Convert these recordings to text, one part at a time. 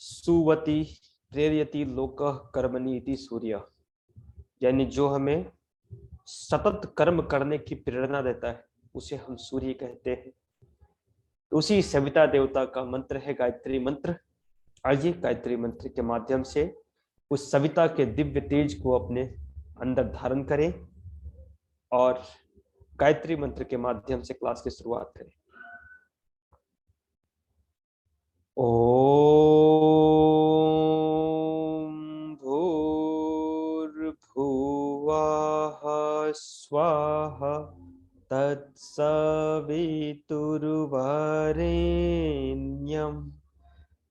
सुवति प्रेरयति लोकः कर्मणि इति सूर्य, यानी जो हमें सतत कर्म करने की प्रेरणा देता है उसे हम सूर्य कहते हैं। उसी सविता देवता का मंत्र है गायत्री मंत्र। आइए गायत्री मंत्र के माध्यम से उस सविता के दिव्य तेज को अपने अंदर धारण करें और गायत्री मंत्र के माध्यम से क्लास की शुरुआत करें। ओम भूर्भुवः स्वाहा तत्सवितुर्वरेण्यं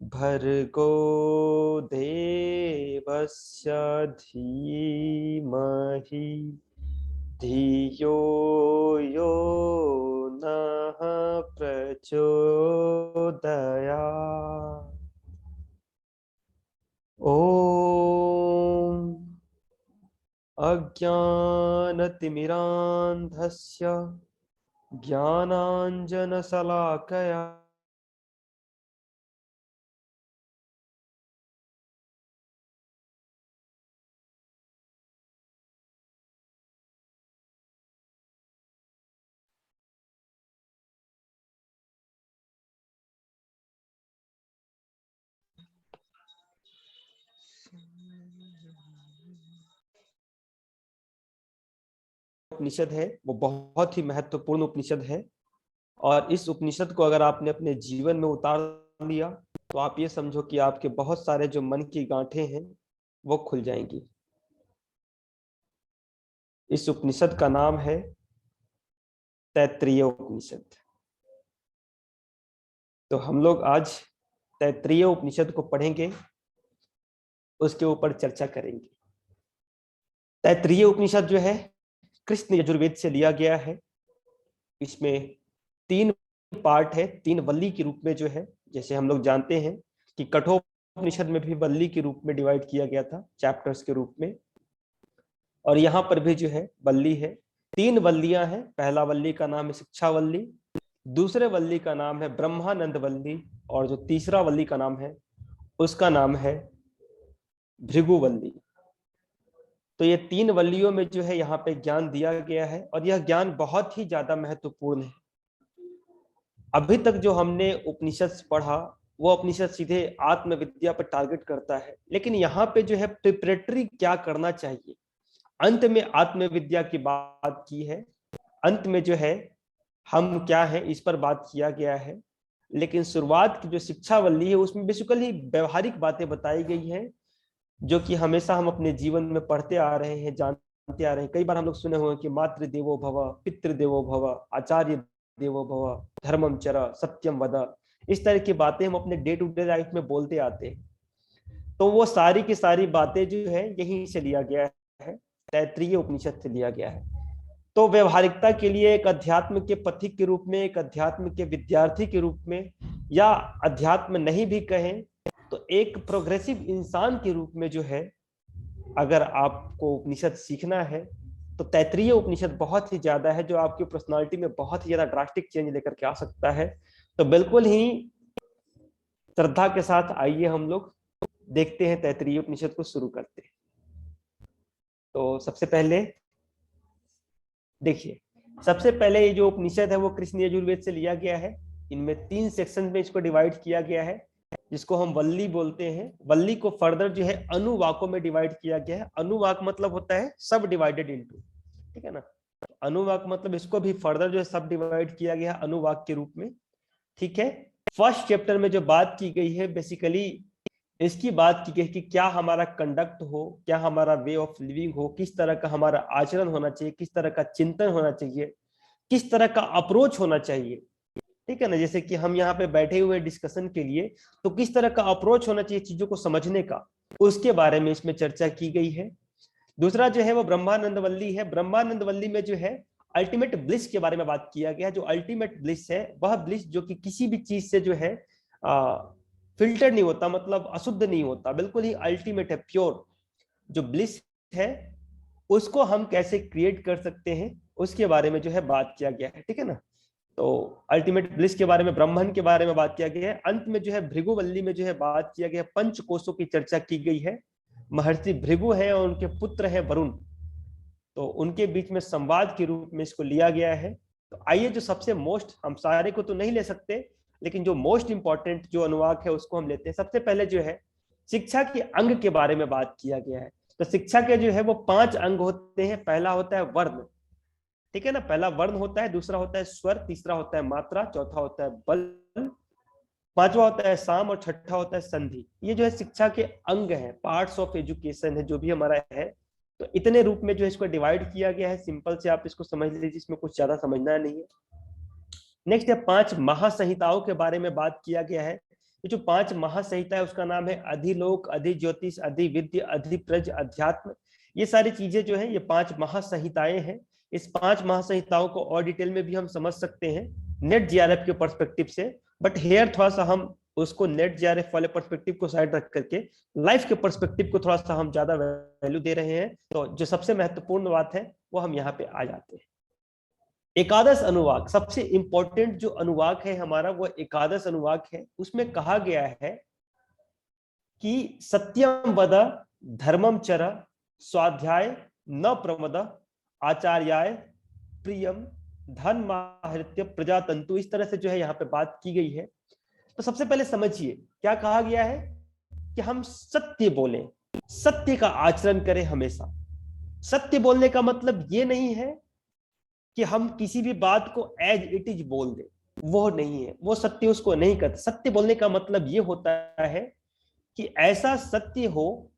भर्गो देवस्य धीमहि धियो यो नः प्रचोदयात्। ओम अज्ञानतिमिरान्धस्य ज्ञानाञ्जनशलाकया उपनिषद है वो बहुत ही महत्वपूर्ण उपनिषद है। और इस उपनिषद को अगर आपने अपने जीवन में उतार लिया तो आप ये समझो कि आपके बहुत सारे जो मन की गांठें हैं वो खुल जाएंगी। इस उपनिषद का नाम है तैत्तिरीय उपनिषद। तो हम लोग आज तैत्तिरीय उपनिषद को पढ़ेंगे, उसके ऊपर चर्चा करेंगे। तैत्तिरीय उपनिषद जो है कृष्ण यजुर्वेद से लिया गया है। इसमें 3 पार्ट है, 3 वल्ली के रूप में जो है, जैसे हम लोग जानते हैं कि कठोपनिषद में भी वल्ली के रूप में डिवाइड किया गया था, चैप्टर्स के रूप में, और यहाँ पर भी जो है वल्ली है। 3 वल्लियां हैं। पहला वल्ली का नाम है शिक्षा वल्ली, दूसरे वल्ली का नाम है ब्रह्मानंद वल्ली, और जो तीसरा वल्ली का नाम है उसका नाम है भृगुवल्ली। तो ये 3 वल्लियों में जो है यहाँ पे ज्ञान दिया गया है और यह ज्ञान बहुत ही ज्यादा महत्वपूर्ण है। अभी तक जो हमने उपनिषद पढ़ा वो उपनिषद सीधे आत्मविद्या पर टारगेट करता है, लेकिन यहाँ पे जो है प्रिपरेटरी क्या करना चाहिए, अंत में आत्मविद्या की बात की है। अंत में जो है हम क्या है इस पर बात किया गया है। लेकिन शुरुआत की जो शिक्षा वल्ली है उसमें बेसिकली व्यवहारिक बातें बताई गई हैं, जो कि हमेशा हम अपने जीवन में पढ़ते आ रहे हैं, जानते आ रहे हैं। कई बार हम लोग सुने हुए कि मातृ देवो भव, पितृ देवो भव, आचार्य देवो भव, धर्मम चर, सत्यम वद। इस तरह की बातें हम अपने डे टू डे लाइफ में बोलते आते हैं। तो वो सारी की सारी बातें जो है यहीं से लिया गया है, तैत्तिरीय उपनिषद से लिया गया है। तो व्यवहारिकता के लिए एक अध्यात्म के पथिक के रूप में, एक अध्यात्म के विद्यार्थी के रूप में, या अध्यात्म नहीं भी कहें तो एक प्रोग्रेसिव इंसान के रूप में जो है, अगर आपको उपनिषद सीखना है तो तैत्तिरीय उपनिषद बहुत ही ज्यादा है, जो आपकी पर्सनालिटी में बहुत ही ज्यादा ड्रास्टिक चेंज लेकर के आ सकता है। तो बिल्कुल ही श्रद्धा के साथ आइए हम लोग देखते हैं, तैत्तिरीय उपनिषद को शुरू करते हैं। तो सबसे पहले देखिए, सबसे पहले ये जो उपनिषद है वो कृष्ण यजुर्वेद से लिया गया है। इनमें 3 सेक्शन में इसको डिवाइड किया गया है, जिसको हम वल्ली बोलते हैं। वल्ली को फर्दर जो है अनुवाकों में डिवाइड किया गया है। अनुवाक मतलब होता है सब डिवाइडेड इनटू, ठीक है ना। अनुवाक मतलब इसको भी फर्दर जो है सब डिवाइड किया गया है अनुवाक के रूप में, ठीक है। फर्स्ट चैप्टर में जो बात की गई है बेसिकली इसकी बात की गई कि क्या हमारा कंडक्ट हो, क्या हमारा वे ऑफ लिविंग हो, किस तरह का हमारा आचरण होना चाहिए, किस तरह का चिंतन होना चाहिए, किस तरह का अप्रोच होना चाहिए, ठीक है ना। जैसे कि हम यहाँ पे बैठे हुए डिस्कशन के लिए, तो किस तरह का अप्रोच होना चाहिए चीजों को समझने का, उसके बारे में इसमें चर्चा की गई है। दूसरा जो है वो ब्रह्मानंद वल्ली है। ब्रह्मानंद वल्ली में जो है अल्टीमेट ब्लिस के बारे में बात किया गया है। जो अल्टीमेट ब्लिस है वह ब्लिस जो कि किसी भी चीज से जो है फिल्टर नहीं होता, मतलब अशुद्ध नहीं होता, बिल्कुल ही अल्टीमेट है, प्योर जो ब्लिस है, उसको हम कैसे क्रिएट कर सकते हैं उसके बारे में जो है बात किया गया है, ठीक है ना। तो अल्टीमेट ब्लिस के बारे में, ब्रह्मन के बारे में बात किया गया है। अंत में जो है भृगुवल्ली में जो है बात किया गया है, पंच कोशों की चर्चा की गई है। महर्षि भृगु हैं और उनके पुत्र हैं वरुण, तो उनके बीच में संवाद के रूप में इसको लिया गया है। तो आइए जो सबसे मोस्ट, हम सारे को तो नहीं ले सकते, लेकिन जो मोस्ट इंपॉर्टेंट जो अनुवाक है उसको हम लेते हैं। सबसे पहले जो है शिक्षा के अंग के बारे में बात किया गया है। तो शिक्षा के जो है वो 5 अंग होते हैं। पहला होता है वर्ण, ठीक है ना, पहला वर्ण होता है, दूसरा होता है स्वर, तीसरा होता है मात्रा, चौथा होता है बल, पांचवा होता है साम और छठा होता है संधि। ये जो है शिक्षा के अंग है, पार्ट्स ऑफ एजुकेशन है जो भी हमारा है। तो इतने रूप में जो है इसको डिवाइड किया गया है। सिंपल से आप इसको समझ लीजिए, इसमें कुछ ज्यादा समझना नहीं है। नेक्स्ट है 5 महासंहिताओं के बारे में बात किया गया है। ये जो 5 महासंहिता है उसका नाम है अधिलोक, अधिज्योतिष, अधिविद्य, अधिप्रज, अध्यात्म। ये सारी चीजें जो है ये 5 महासंहिताएं हैं। इस 5 महासंहिताओं को और डिटेल में भी हम समझ सकते हैं नेट जीआरएफ के पर्सपेक्टिव से, बट हेयर थोड़ा सा हम उसको नेट जीआरएफ वाले पर्सपेक्टिव को साइड रख करके लाइफ के पर्सपेक्टिव को थोड़ा सा हम ज्यादा वैल्यू दे रहे हैं। तो जो सबसे महत्वपूर्ण बात है वो हम यहाँ पे आ जाते हैं। एकादश अनुवाक, सबसे इंपॉर्टेंट जो अनुवाक है हमारा वो एकादश अनुवाक है। उसमें कहा गया है कि सत्यम वद, धर्मम चर, स्वाध्याय न प्रमद, आचार्याय प्रियम, धन माहृत्य, प्रजातंतु। इस तरह से जो है यहाँ पे बात की गई है। तो सबसे पहले समझिए क्या कहा गया है कि हम सत्य बोलें, सत्य का आचरण करें हमेशा। सत्य बोलने का मतलब ये नहीं है कि हम किसी भी बात को एज इट इज बोल दें, वो नहीं है, वो सत्य उसको नहीं करते। सत्य बोलने का मतलब ये होता है कि ऐसा सत्य हो,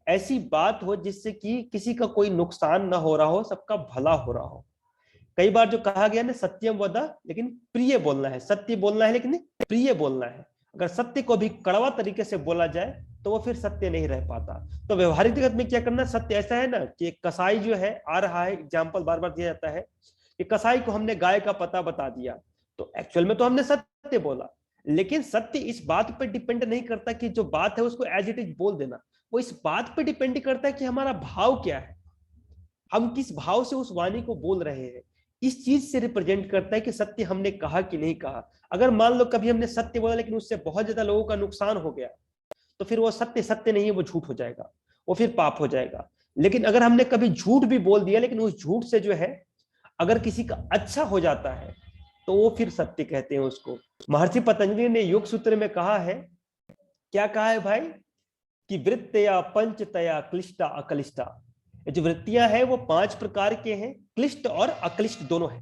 ऐसी बात हो जिससे कि किसी का कोई नुकसान ना हो रहा हो, सबका भला हो रहा हो। कई बार जो कहा गया ना सत्यम वद, लेकिन प्रिय बोलना है, सत्य बोलना है लेकिन प्रिय बोलना है। अगर सत्य को भी कड़वा तरीके से बोला जाए तो वो फिर सत्य नहीं रह पाता। तो व्यवहारिक जगत में क्या करना, सत्य ऐसा है ना कि एक कसाई जो है आ रहा है, एग्जाम्पल बार बार दिया जाता है कि कसाई को हमने गाय का पता बता दिया, तो एक्चुअल में तो हमने सत्य बोला, लेकिन सत्य इस बात पर डिपेंड नहीं करता कि जो बात है उसको एज इट इज बोल देना। वो इस बात पर डिपेंड करता है कि हमारा भाव क्या है, हम किस भाव से उस वाणी को बोल रहे हैं। इस चीज से रिप्रेजेंट करता है कि सत्य हमने कहा कि नहीं कहा। अगर मान लो कभी हमने सत्य बोला लेकिन उससे बहुत ज्यादा लोगों का नुकसान हो गया, तो फिर वो सत्य सत्य नहीं है, वो झूठ हो जाएगा, वो फिर पाप हो जाएगा। लेकिन अगर हमने कभी झूठ भी बोल दिया लेकिन उस झूठ से जो है अगर किसी का अच्छा हो जाता है तो वो फिर सत्य कहते हैं उसको। महर्षि पतंजलि ने योग सूत्र में कहा है, क्या कहा है भाई, कि वृत्तया पंचतया क्लिष्टा अक्लिष्टा। जो वृत्तियां हैं वो 5 प्रकार के हैं, क्लिष्ट और अक्लिष्ट दोनों है।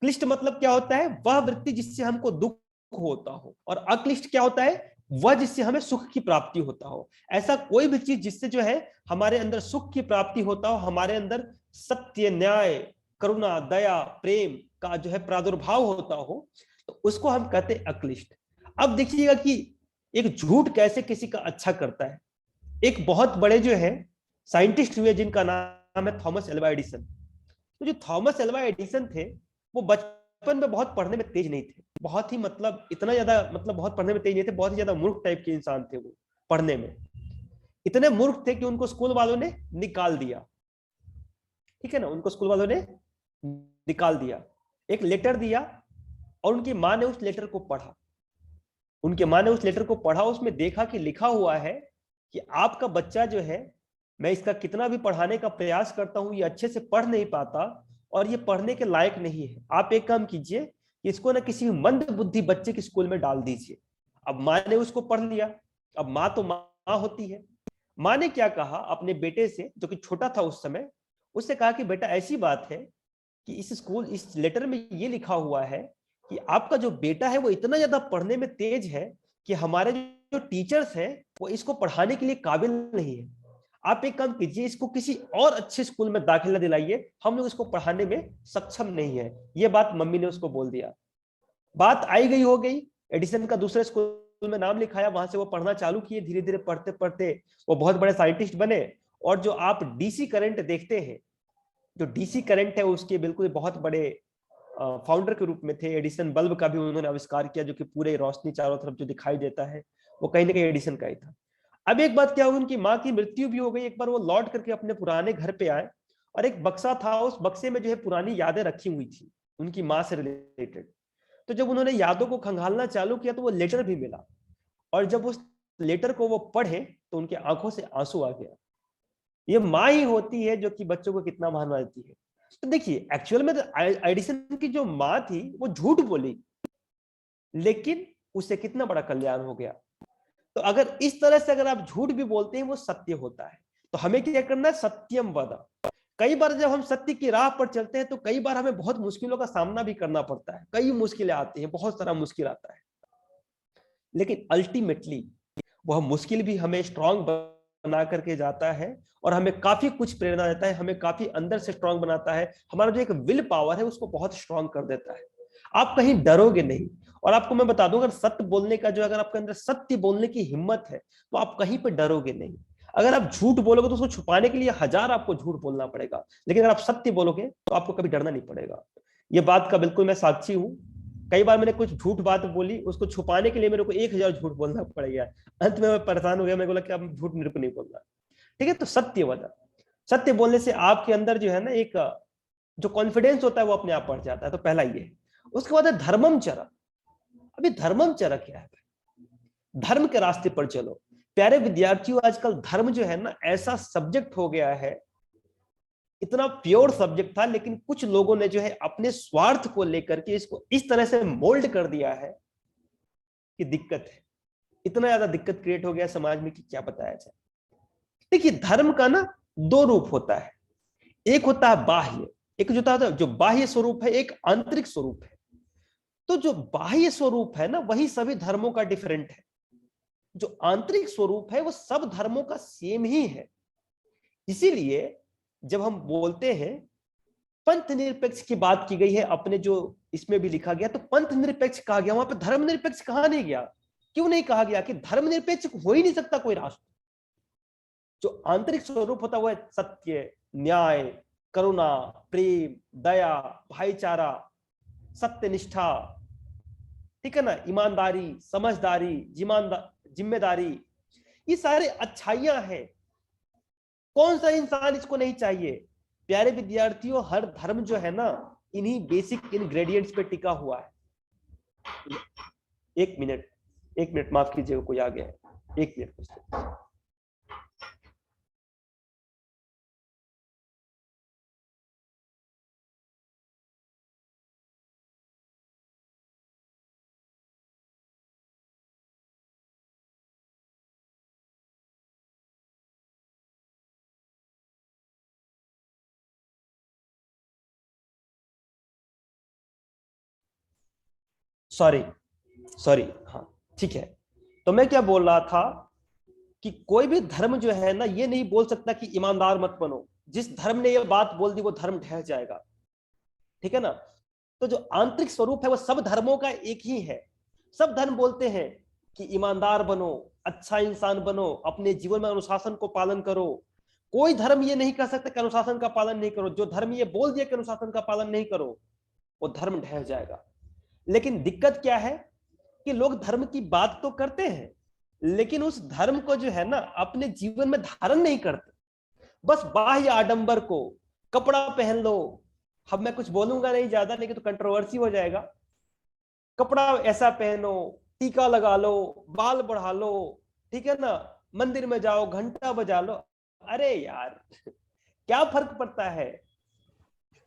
क्लिष्ट मतलब क्या होता है, वह वृत्ति जिससे हमको दुख होता हो, और अक्लिष्ट क्या होता है, वह जिससे हमें सुख की प्राप्ति होता हो। ऐसा कोई भी चीज जिससे जो है हमारे अंदर सुख की प्राप्ति होता हो, हमारे अंदर सत्य, न्याय, करुणा, दया, प्रेम का जो है प्रादुर्भाव होता हो, तो उसको हम कहते हैं अक्लिष्ट। अब देखिएगा कि एक झूठ कैसे किसी का अच्छा करता है। एक बहुत बड़े जो है साइंटिस्ट हुए जिनका नाम है थॉमस एल्वा एडिसन। तो जो थॉमस एल्वा एडिसन थे वो बचपन में बहुत पढ़ने में तेज नहीं थे, बहुत ही मतलब इतना ज्यादा मतलब बहुत पढ़ने में तेज नहीं थे, बहुत ही ज्यादा मूर्ख टाइप के इंसान थे वो। पढ़ने में इतने मूर्ख थे कि उनको स्कूल वालों ने निकाल दिया, ठीक है ना, उनको स्कूल वालों ने निकाल दिया। एक लेटर दिया और उनकी माँ ने उस लेटर को पढ़ा। उनके माँ ने उस लेटर को पढ़ा, उसमें देखा कि लिखा हुआ है कि आपका बच्चा जो है, मैं इसका कितना भी पढ़ाने का प्रयास करता हूं, ये अच्छे से पढ़ नहीं पाता और ये पढ़ने के लायक नहीं है। आप एक काम कीजिए, इसको ना किसी मंद बुद्धि बच्चे के स्कूल में डाल दीजिए। अब माँ ने उसको पढ़ लिया। अब माँ तो माँ होती है। माँ ने क्या कहा अपने बेटे से, जो कि छोटा था उस समय, उससे कहा कि बेटा ऐसी बात है कि इस लेटर में ये लिखा हुआ है कि आपका जो बेटा है वो इतना ज्यादा पढ़ने में तेज है कि हमारे जो टीचर्स हैं वो इसको पढ़ाने के लिए काबिल नहीं है। आप एक काम कीजिए, इसको किसी और अच्छे स्कूल में दाखिला दिलाइए, हम लोग इसको पढ़ाने में सक्षम नहीं है। ये बात मम्मी ने उसको बोल दिया। बात आई गई हो गई, एडिसन का दूसरे स्कूल में नाम लिखाया, वहां से वो पढ़ना चालू किए। धीरे धीरे पढ़ते पढ़ते वो बहुत बड़े साइंटिस्ट बने। और जो आप डीसी करंट देखते हैं, जो डीसी करंट है उसके बिल्कुल बहुत बड़े फाउंडर के रूप में थे। एडिसन बल्ब का भी उन्होंने आविष्कार किया, जो कि पूरे रोशनी चारों तरफ जो दिखाई देता है वो कहीं ना कहीं एडिसन का ही था। अब एक बात क्या हुई, उनकी माँ की मृत्यु भी हो गई। एक बार वो लौट करके अपने पुराने घर पे आए और एक बक्सा था, उस बक्से में जो है पुरानी यादें रखी हुई थी उनकी माँ से रिलेटेड। तो जब उन्होंने यादों को खंगालना चालू किया तो वो लेटर भी मिला, और जब उस लेटर को वो पढ़े तो उनके आंखों से आंसू आ गया। ये माँ ही होती है जो कि बच्चों को कितना महान बनाती है। तो देखिए एक्चुअल में तो एडिसन की जो माँ थी वो झूठ बोली, लेकिन उससे कितना बड़ा कल्याण हो गया। तो अगर इस तरह से अगर आप झूठ भी बोलते हैं वो सत्य होता है, तो हमें क्या करना है, सत्यम वद। कई बार जब हम सत्य की राह पर चलते हैं तो कई बार हमें बहुत मुश्किलों का सामना भी करना पड़ता है, कई मुश्किलें आती हैं, बहुत सारा मुश्किल आता है, लेकिन अल्टीमेटली वह मुश्किल भी हमें स्ट्रांग बना करके जाता है और हमें काफी कुछ प्रेरणा देता है, हमें काफी अंदर से स्ट्रांग बनाता है, हमारा जो एक विल पावर है उसको बहुत स्ट्रांग कर देता है। आप कहीं डरोगे नहीं। और आपको मैं बता दूं, अगर सत्य बोलने का जो, अगर आपके अंदर सत्य बोलने की हिम्मत है तो आप कहीं पर डरोगे नहीं। अगर आप झूठ बोलोगे तो उसको छुपाने के लिए 1000 आपको झूठ बोलना पड़ेगा, लेकिन अगर आप सत्य बोलोगे तो आपको कभी डरना नहीं पड़ेगा। ये बात का बिल्कुल मैं साक्षी हूं। कई बार मैंने कुछ झूठ बात बोली, उसको छुपाने के लिए मेरे को 1000 झूठ बोलना पड़ गया। अंत में मैं परेशान हो गया, मैं बोला कि अब झूठ मेरे को नहीं बोलना। ठीक है, तो सत्य वजह, सत्य बोलने से आपके अंदर जो है ना एक जो कॉन्फिडेंस होता है वो अपने आप बढ़ जाता है। तो पहला ये है। उसके बाद है धर्मम चरा। अभी धर्मम चरा क्या है? धर्म के रास्ते पर चलो। प्यारे विद्यार्थियों, आजकल धर्म जो है ना ऐसा सब्जेक्ट हो गया है, इतना प्योर सब्जेक्ट था, लेकिन कुछ लोगों ने जो है अपने स्वार्थ को लेकर के इसको इस तरह से मोल्ड कर दिया है कि दिक्कत है। इतना ज्यादा दिक्कत क्रिएट हो गया समाज में कि क्या बताया जाए। देखिए धर्म का ना 2 रूप होता है, एक होता है बाह्य, एक जो होता है जो बाह्य स्वरूप है, एक आंतरिक स्वरूप है। तो जो बाह्य स्वरूप है ना वही सभी धर्मों का डिफरेंट है, जो आंतरिक स्वरूप है वो सब धर्मों का सेम ही है। इसीलिए जब हम बोलते हैं पंथ निरपेक्ष की बात की गई है, अपने जो इसमें भी लिखा गया, तो पंथ निरपेक्ष कहा गया, वहां पे धर्म निरपेक्ष कहा नहीं गया। क्यों नहीं कहा गया? कि धर्म निरपेक्ष हो ही नहीं सकता कोई राष्ट्र। जो आंतरिक स्वरूप होता है वो है सत्य, न्याय, करुणा, प्रेम, दया, भाईचारा, सत्यनिष्ठा, ठीक है ना, ईमानदारी, समझदारी, जिम्मेदारी, ये सारे अच्छाइयां हैं। कौन सा इंसान इसको नहीं चाहिए? प्यारे विद्यार्थियों, हर धर्म जो है ना इन्हीं बेसिक इंग्रेडिएंट्स पे टिका हुआ है। एक मिनट, एक मिनट, माफ कीजिएगा, कोई आ गया है। एक मिनट। सॉरी, सॉरी, हाँ, ठीक है। तो मैं क्या बोल रहा था कि कोई भी धर्म जो है ना ये नहीं बोल सकता कि ईमानदार मत बनो। जिस धर्म ने ये बात बोल दी वो धर्म ढह जाएगा, ठीक है ना। तो जो आंतरिक स्वरूप है वो सब धर्मों का एक ही है। सब धर्म बोलते हैं कि ईमानदार बनो, अच्छा इंसान बनो, अपने जीवन में अनुशासन को पालन करो। कोई धर्म ये नहीं कह सकता कि अनुशासन का पालन नहीं करो। जो धर्म ये बोल दिया कि अनुशासन का पालन नहीं करो, वो धर्म ढह जाएगा। लेकिन दिक्कत क्या है कि लोग धर्म की बात तो करते हैं, लेकिन उस धर्म को जो है ना अपने जीवन में धारण नहीं करते। बस बाह्य आडंबर को, कपड़ा पहन लो, अब मैं कुछ बोलूंगा नहीं ज्यादा, लेकिन तो कंट्रोवर्सी हो जाएगा। कपड़ा ऐसा पहनो, टीका लगा लो, बाल बढ़ा लो, ठीक है ना, मंदिर में जाओ, घंटा बजा लो। अरे यार, क्या फर्क पड़ता है?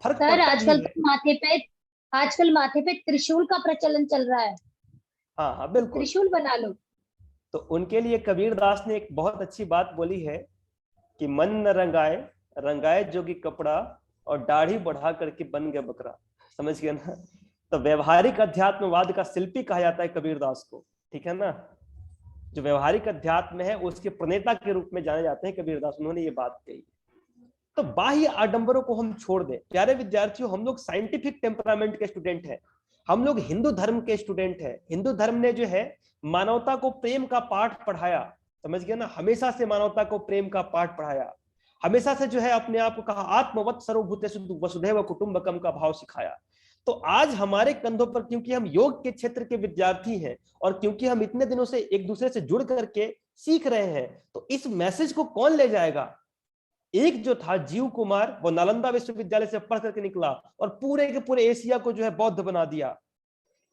फर्क सर पड़ता भी आजकल है। तो माथे पे त्रिशूल का प्रचलन चल रहा है। हाँ हाँ, तो बिल्कुल। त्रिशूल बना लो। तो उनके लिए कबीर दास ने एक बहुत अच्छी बात बोली है कि मन न रंगाए, रंगाए जोगी कपड़ा, और दाढ़ी बढ़ा करके बन गया बकरा। समझ गए ना? तो व्यवहारिक अध्यात्मवाद का शिल्पी कहा जाता है कबीरदास को, ठीक है ना। जो व्यवहारिक अध्यात्म है उसके प्रणेता के रूप में जाने जाते हैं कबीरदास, उन्होंने ये बात कही। तो बाह्य आडंबरों को हम छोड़ दें। प्यारे विद्यार्थियों, हम लोग साइंटिफिक टेम्परामेंट के स्टूडेंट हैं, हम लोग हिंदू धर्म के स्टूडेंट हैं। हिंदू धर्म ने जो है मानवता को प्रेम का पाठ पढ़ाया, समझ गया ना, हमेशा से मानवता को प्रेम का पाठ पढ़ाया, हमेशा से जो है अपने आप को कहा आत्मवत् सर्वभूतेषु वसुधैव कुटुंबकम का भाव सिखाया। तो आज हमारे कंधों पर, क्योंकि हम योग के क्षेत्र के विद्यार्थी हैं और क्योंकि हम इतने दिनों से एक दूसरे से जुड़ करके सीख रहे हैं, तो इस मैसेज को कौन ले जाएगा? एक जो था जीव कुमार, वो नालंदा विश्वविद्यालय से पढ़ करके निकला और पूरे के पूरे एशिया को जो है बौद्ध बना दिया।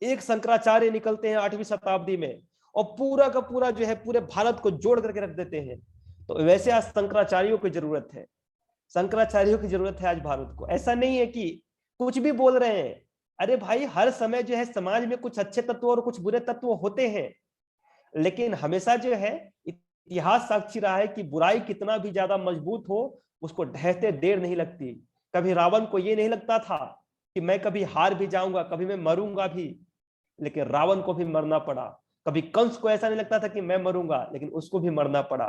एक शंकराचार्य निकलते हैं 8वीं शताब्दी में और पूरा का पूरा जो है पूरे भारत को जोड़ करके रख देते हैं। तो वैसे आज शंकराचार्यों की जरूरत है, शंकराचार्यों की जरूरत है आज भारत को। ऐसा नहीं है कि कुछ भी बोल रहे हैं। अरे भाई, हर समय जो है समाज में कुछ अच्छे तत्व और कुछ बुरे तत्व होते हैं, लेकिन हमेशा जो है इतिहास साक्षी रहा है कि बुराई कितना भी ज्यादा मजबूत हो, उसको ढहते देर नहीं लगती। कभी रावण को ये नहीं लगता था कि मैं कभी हार भी जाऊंगा, कभी मैं मरूंगा भी, लेकिन रावण को भी मरना पड़ा। कभी कंस को ऐसा नहीं लगता था कि मैं मरूंगा, लेकिन उसको भी मरना पड़ा।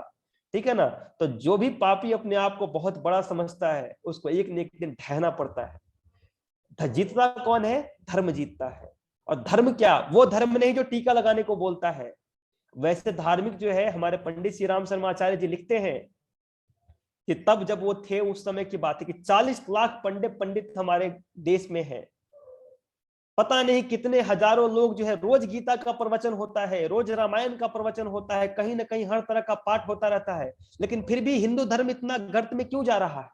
ठीक है ना। तो जो भी पापी अपने आप को बहुत बड़ा समझता है, उसको एक न एक दिन ढहना पड़ता है। जीतता कौन है? धर्म जीतता है। और धर्म क्या? वो धर्म नहीं जो टीका लगाने को बोलता है। वैसे धार्मिक जो है, हमारे पंडित श्री राम शर्मा आचार्य जी लिखते हैं कि तब जब वो थे उस समय की बात है कि 40 लाख पंडित हमारे देश में हैं। पता नहीं कितने हजारों लोग जो है, रोज गीता का प्रवचन होता है, रोज रामायण का प्रवचन होता है, कहीं ना कहीं हर तरह का पाठ होता रहता है, लेकिन फिर भी हिंदू धर्म इतना गर्त में क्यों जा रहा है?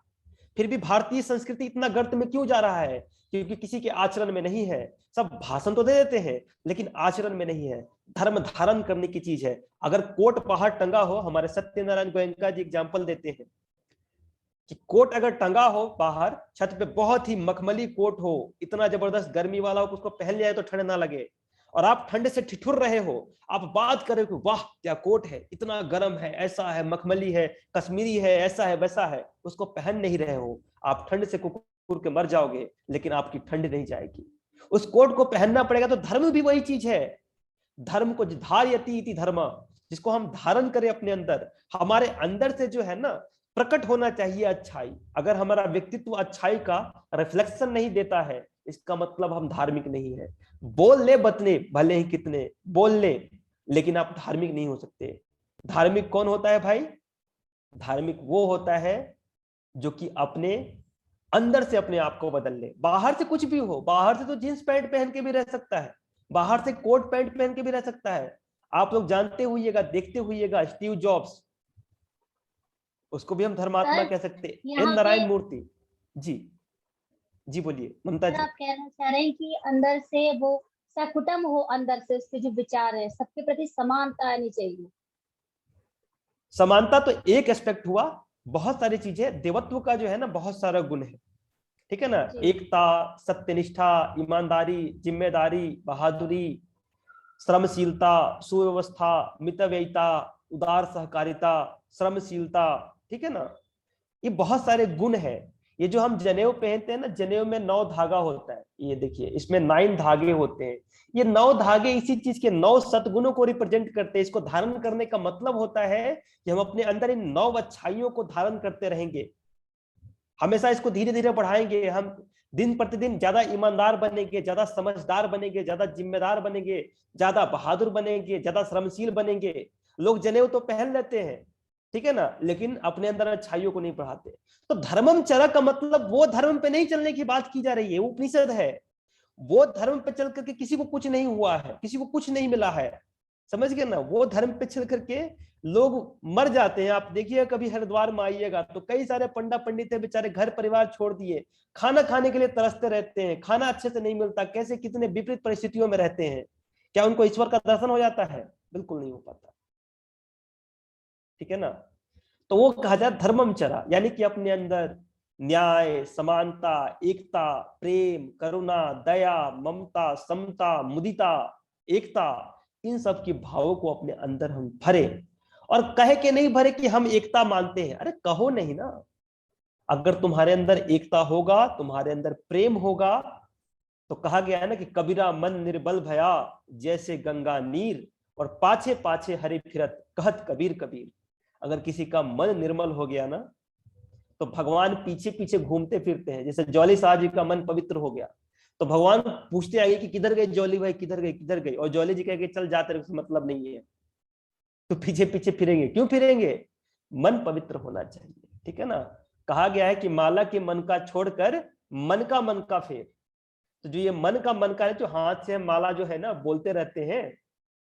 फिर भी भारतीय संस्कृति इतना गर्त में क्यों जा रहा है? क्योंकि किसी के आचरण में नहीं है। सब भाषण तो दे देते हैं, लेकिन आचरण में नहीं है। धर्म धारण करने की चीज है। अगर कोट बाहर टंगा हो, हमारे सत्यनारायण गोयनका जी एग्जाम्पल देते हैं कि कोट अगर टंगा हो बाहर छत पे, बहुत ही मखमली कोट हो, इतना जबरदस्त गर्मी वाला हो, उसको पहन लिया है तो ठंड ना लगे, और आप ठंड से ठिठुर रहे हो, आप बात कर रहे हो कि वाह क्या कोट है, इतना गर्म है, ऐसा है, मखमली है, कश्मीरी है, ऐसा है, वैसा है, उसको पहन नहीं रहे हो, आप ठंड से कुकुर के मर जाओगे, लेकिन आपकी ठंड नहीं जाएगी। उस कोट को पहनना पड़ेगा। तो धर्म भी वही चीज है। धर्म को धारयति इति धर्म, जिसको हम धारण करें अपने अंदर। हमारे अंदर से जो है ना, प्रकट होना चाहिए अच्छाई। अगर हमारा व्यक्तित्व अच्छाई का रिफ्लेक्शन नहीं देता है, इसका मतलब हम धार्मिक नहीं है। बोल ले बतने भले ही कितने बोल ले, लेकिन आप धार्मिक नहीं हो सकते। धार्मिक कौन होता है भाई? धार्मिक वो होता है जो कि अपने अंदर से अपने आप को बदल ले। बाहर से कुछ भी हो, बाहर से तो जींस पैंट पहन के भी रह सकता है, बाहर से कोट पैंट पहन के भी रह सकता है। आप लोग जानते हुइएगा, देखते हुइएगा, स्टीव जॉब्स, उसको भी हम धर्मात्मा सर कह सकते हैं। एन यहाँ पे नारायण मूर्ति जी। जी बोलिए ममता सर जी। आप कहना चाह रहे हैं कि अंदर से वो सकुटम हो, अंदर से उसके जो विचार है सबके प्रति समानता आनी चाहिए। समानता तो एक एस्पेक्ट हुआ, बहुत सारी चीजें, देवत्व का जो है ना बहुत सारा गुण है। ठीक है ना। जी एकता, सत्यनिष्ठा, ईमानदारी, जिम्मेदारी, बहादुरी, श्रमशीलता, सुव्यवस्था, मितव्ययिता, उदार सहकारिता, श्रमशीलता। ठीक है ना। ये बहुत सारे गुण हैं। ये जो हम जनेऊ पहनते हैं ना, जनेऊ में 9 धागा होता है, ये देखिए इसमें 9 धागे होते हैं। ये 9 धागे इसी चीज के 9 सद्गुणों को रिप्रेजेंट करते हैं। इसको धारण करने का मतलब होता है कि हम अपने अंदर इन 9 अच्छाइयों को धारण करते रहेंगे, हमेशा इसको धीरे धीरे बढ़ाएंगे। हम दिन प्रतिदिन ज्यादा ईमानदार बनेंगे, ज्यादा समझदार बनेंगे, ज्यादा जिम्मेदार बनेंगे, ज्यादा बहादुर बनेंगे, ज्यादा श्रमशील बनेंगे। लोग जनेऊ तो पहन लेते हैं, ठीक है ना, लेकिन अपने अंदर अच्छाइयों को नहीं बढ़ाते। तो धर्मम चरा का मतलब वो धर्म पे नहीं चलने की बात की जा रही है, वो उपनिषद है। वो धर्म पे चल करके किसी को कुछ नहीं हुआ है, किसी को कुछ नहीं मिला है, समझ गए ना। वो धर्म पे चल करके लोग मर जाते हैं। आप देखिए कभी हरिद्वार में आइएगा तो कई सारे पंडा पंडित है बेचारे, घर परिवार छोड़ दिए, खाना खाने के लिए तरसते रहते हैं, खाना अच्छे से नहीं मिलता, कैसे कितने विपरीत परिस्थितियों में रहते हैं। क्या उनको ईश्वर का दर्शन हो जाता है? बिल्कुल नहीं हो पाता। ठीक है ना। तो वो कहा जाए धर्मम चरा, यानी कि अपने अंदर न्याय, समानता, एकता, प्रेम, करुणा, दया, ममता, समता, मुदिता, एकता, इन सब की भावों को अपने अंदर हम भरे। और कहे के नहीं भरे कि हम एकता मानते हैं, अरे कहो नहीं ना। अगर तुम्हारे अंदर एकता होगा, तुम्हारे अंदर प्रेम होगा, तो कहा गया है ना कि कबीरा मन निर्बल भया जैसे गंगा नीर, और पाछे पाछे हरि फिरत कहत कबीर कबीर। अगर किसी का मन निर्मल हो गया ना, तो भगवान पीछे पीछे घूमते फिरते हैं। जैसे जौली साहब जी का मन पवित्र हो गया, तो भगवान पूछते आगे कि किधर गए जौली भाई, किधर गए, किधर गए, और जौली जी कह चल जाते, मतलब नहीं है, तो पीछे पीछे फिरेंगे। क्यों फिरेंगे? मन पवित्र होना चाहिए। ठीक है ना। कहा गया है कि माला के मन का छोड़कर मन का फेर। तो जो ये मन का है, जो हाथ से माला जो है ना बोलते रहते हैं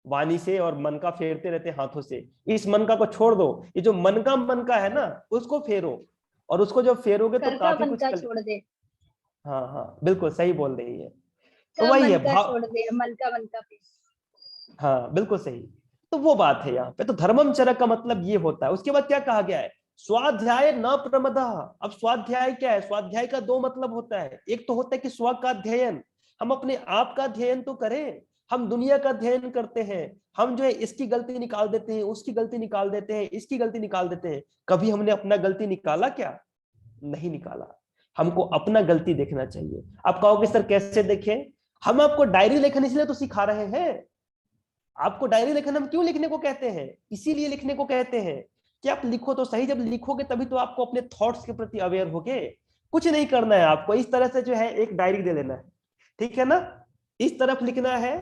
वाणी से, और मन का फेरते रहते हैं हाथों से, इस मन का को छोड़ दो। ये जो मन का है ना, उसको फेरो, और उसको जब फेरोगे तो कर का काफी मन कुछ का छोड़ दे। हाँ हाँ बिल्कुल सही बोल रही है। तो वही है भाव। छोड़ दे, मन का पे। हाँ बिल्कुल सही। तो वो बात है यहाँ पे। तो धर्मम चरक का मतलब ये होता है। उसके बाद क्या कहा गया है, स्वाध्याय न प्रमदः। अब स्वाध्याय क्या है, स्वाध्याय का दो मतलब होता है। एक तो होता है कि स्व का अध्ययन, हम अपने आप का अध्ययन तो करें, हम दुनिया का अध्ययन करते हैं, हम जो है इसकी गलती निकाल देते हैं, उसकी गलती निकाल देते हैं, इसकी गलती निकाल देते हैं। कभी हमने अपना गलती निकाला क्या, नहीं निकाला। हमको अपना गलती देखना चाहिए। आप कहोगे सर कैसे देखें, हम आपको डायरी लेखन इसलिए तो सिखा रहे हैं। आपको डायरी लेखन हम क्यों लिखने को कहते हैं, इसीलिए लिखने को कहते हैं कि आप लिखो तो सही। जब लिखोगे तभी तो आपको अपने थॉट्स के प्रति अवेयर होगे। कुछ नहीं करना है आपको, इस तरह से जो है एक डायरी दे लेना है, ठीक है ना। इस तरफ लिखना है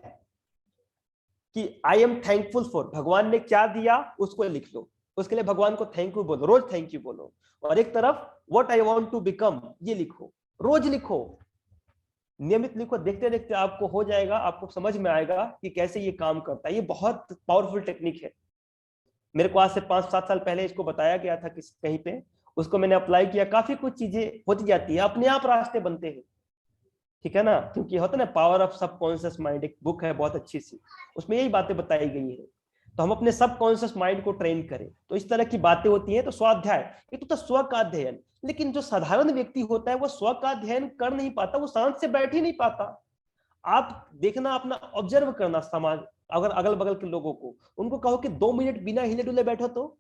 कि आई एम थैंकफुल फॉर, भगवान ने क्या दिया उसको लिख लो, उसके लिए भगवान को थैंक यू बोलो, रोज थैंक यू बोलो। और एक तरफ what I want to become, ये लिखो, रोज लिखो, नियमित लिखो। देखते देखते आपको हो जाएगा, आपको समझ में आएगा कि कैसे ये काम करता है। ये बहुत पावरफुल टेक्निक है। मेरे को आज से 5-7 साल पहले इसको बताया गया था कहीं पे, उसको मैंने अप्लाई किया, काफी कुछ चीजें होती जाती है, अपने आप रास्ते बनते हैं, ठीक है ना। क्योंकि होता है ना पावर ऑफ सबकॉन्शियस माइंड, एक बुक है बहुत अच्छी सी, उसमें यही बातें बताई गई है। तो हम अपने सबकॉन्शियस माइंड को ट्रेन करें, तो इस तरह की बातें होती हैं। तो स्वाध्याय एक तो स्व का अध्ययन, लेकिन जो साधारण व्यक्ति होता है वो स्व का अध्ययन कर नहीं पाता, वो शांत से बैठ ही नहीं पाता। आप देखना, अपना ऑब्जर्व करना समाज, अगर अगल बगल के लोगों को, उनको कहो कि 2 मिनट बिना हिले डुले बैठो तो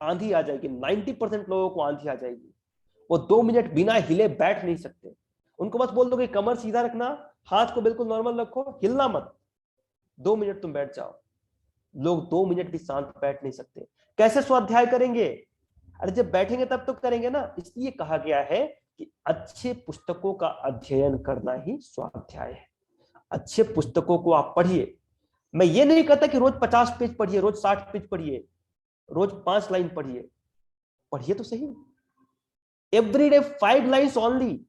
आंधी आ जाएगी। 90% लोगों को आंधी आ जाएगी, वो 2 मिनट बिना हिले बैठ नहीं सकते। उनको बस बोल दो कि कमर सीधा रखना, हाथ को बिल्कुल नॉर्मल रखो, हिलना मत, 2 मिनट तुम बैठ जाओ। लोग 2 मिनट भी शांत बैठ नहीं सकते। कैसे स्वाध्याय करेंगे, अरे जब बैठेंगे तब तो करेंगे ना। इसलिए कहा गया है कि अच्छे पुस्तकों का अध्ययन करना ही स्वाध्याय है। अच्छे पुस्तकों को आप पढ़िए। मैं ये नहीं कहता कि रोज 50 पेज पढ़िए, रोज 60 पेज पढ़िए, रोज 5 लाइन पढ़िए, पढ़िए तो सही। एवरीडे 5 लाइन्स ओनली,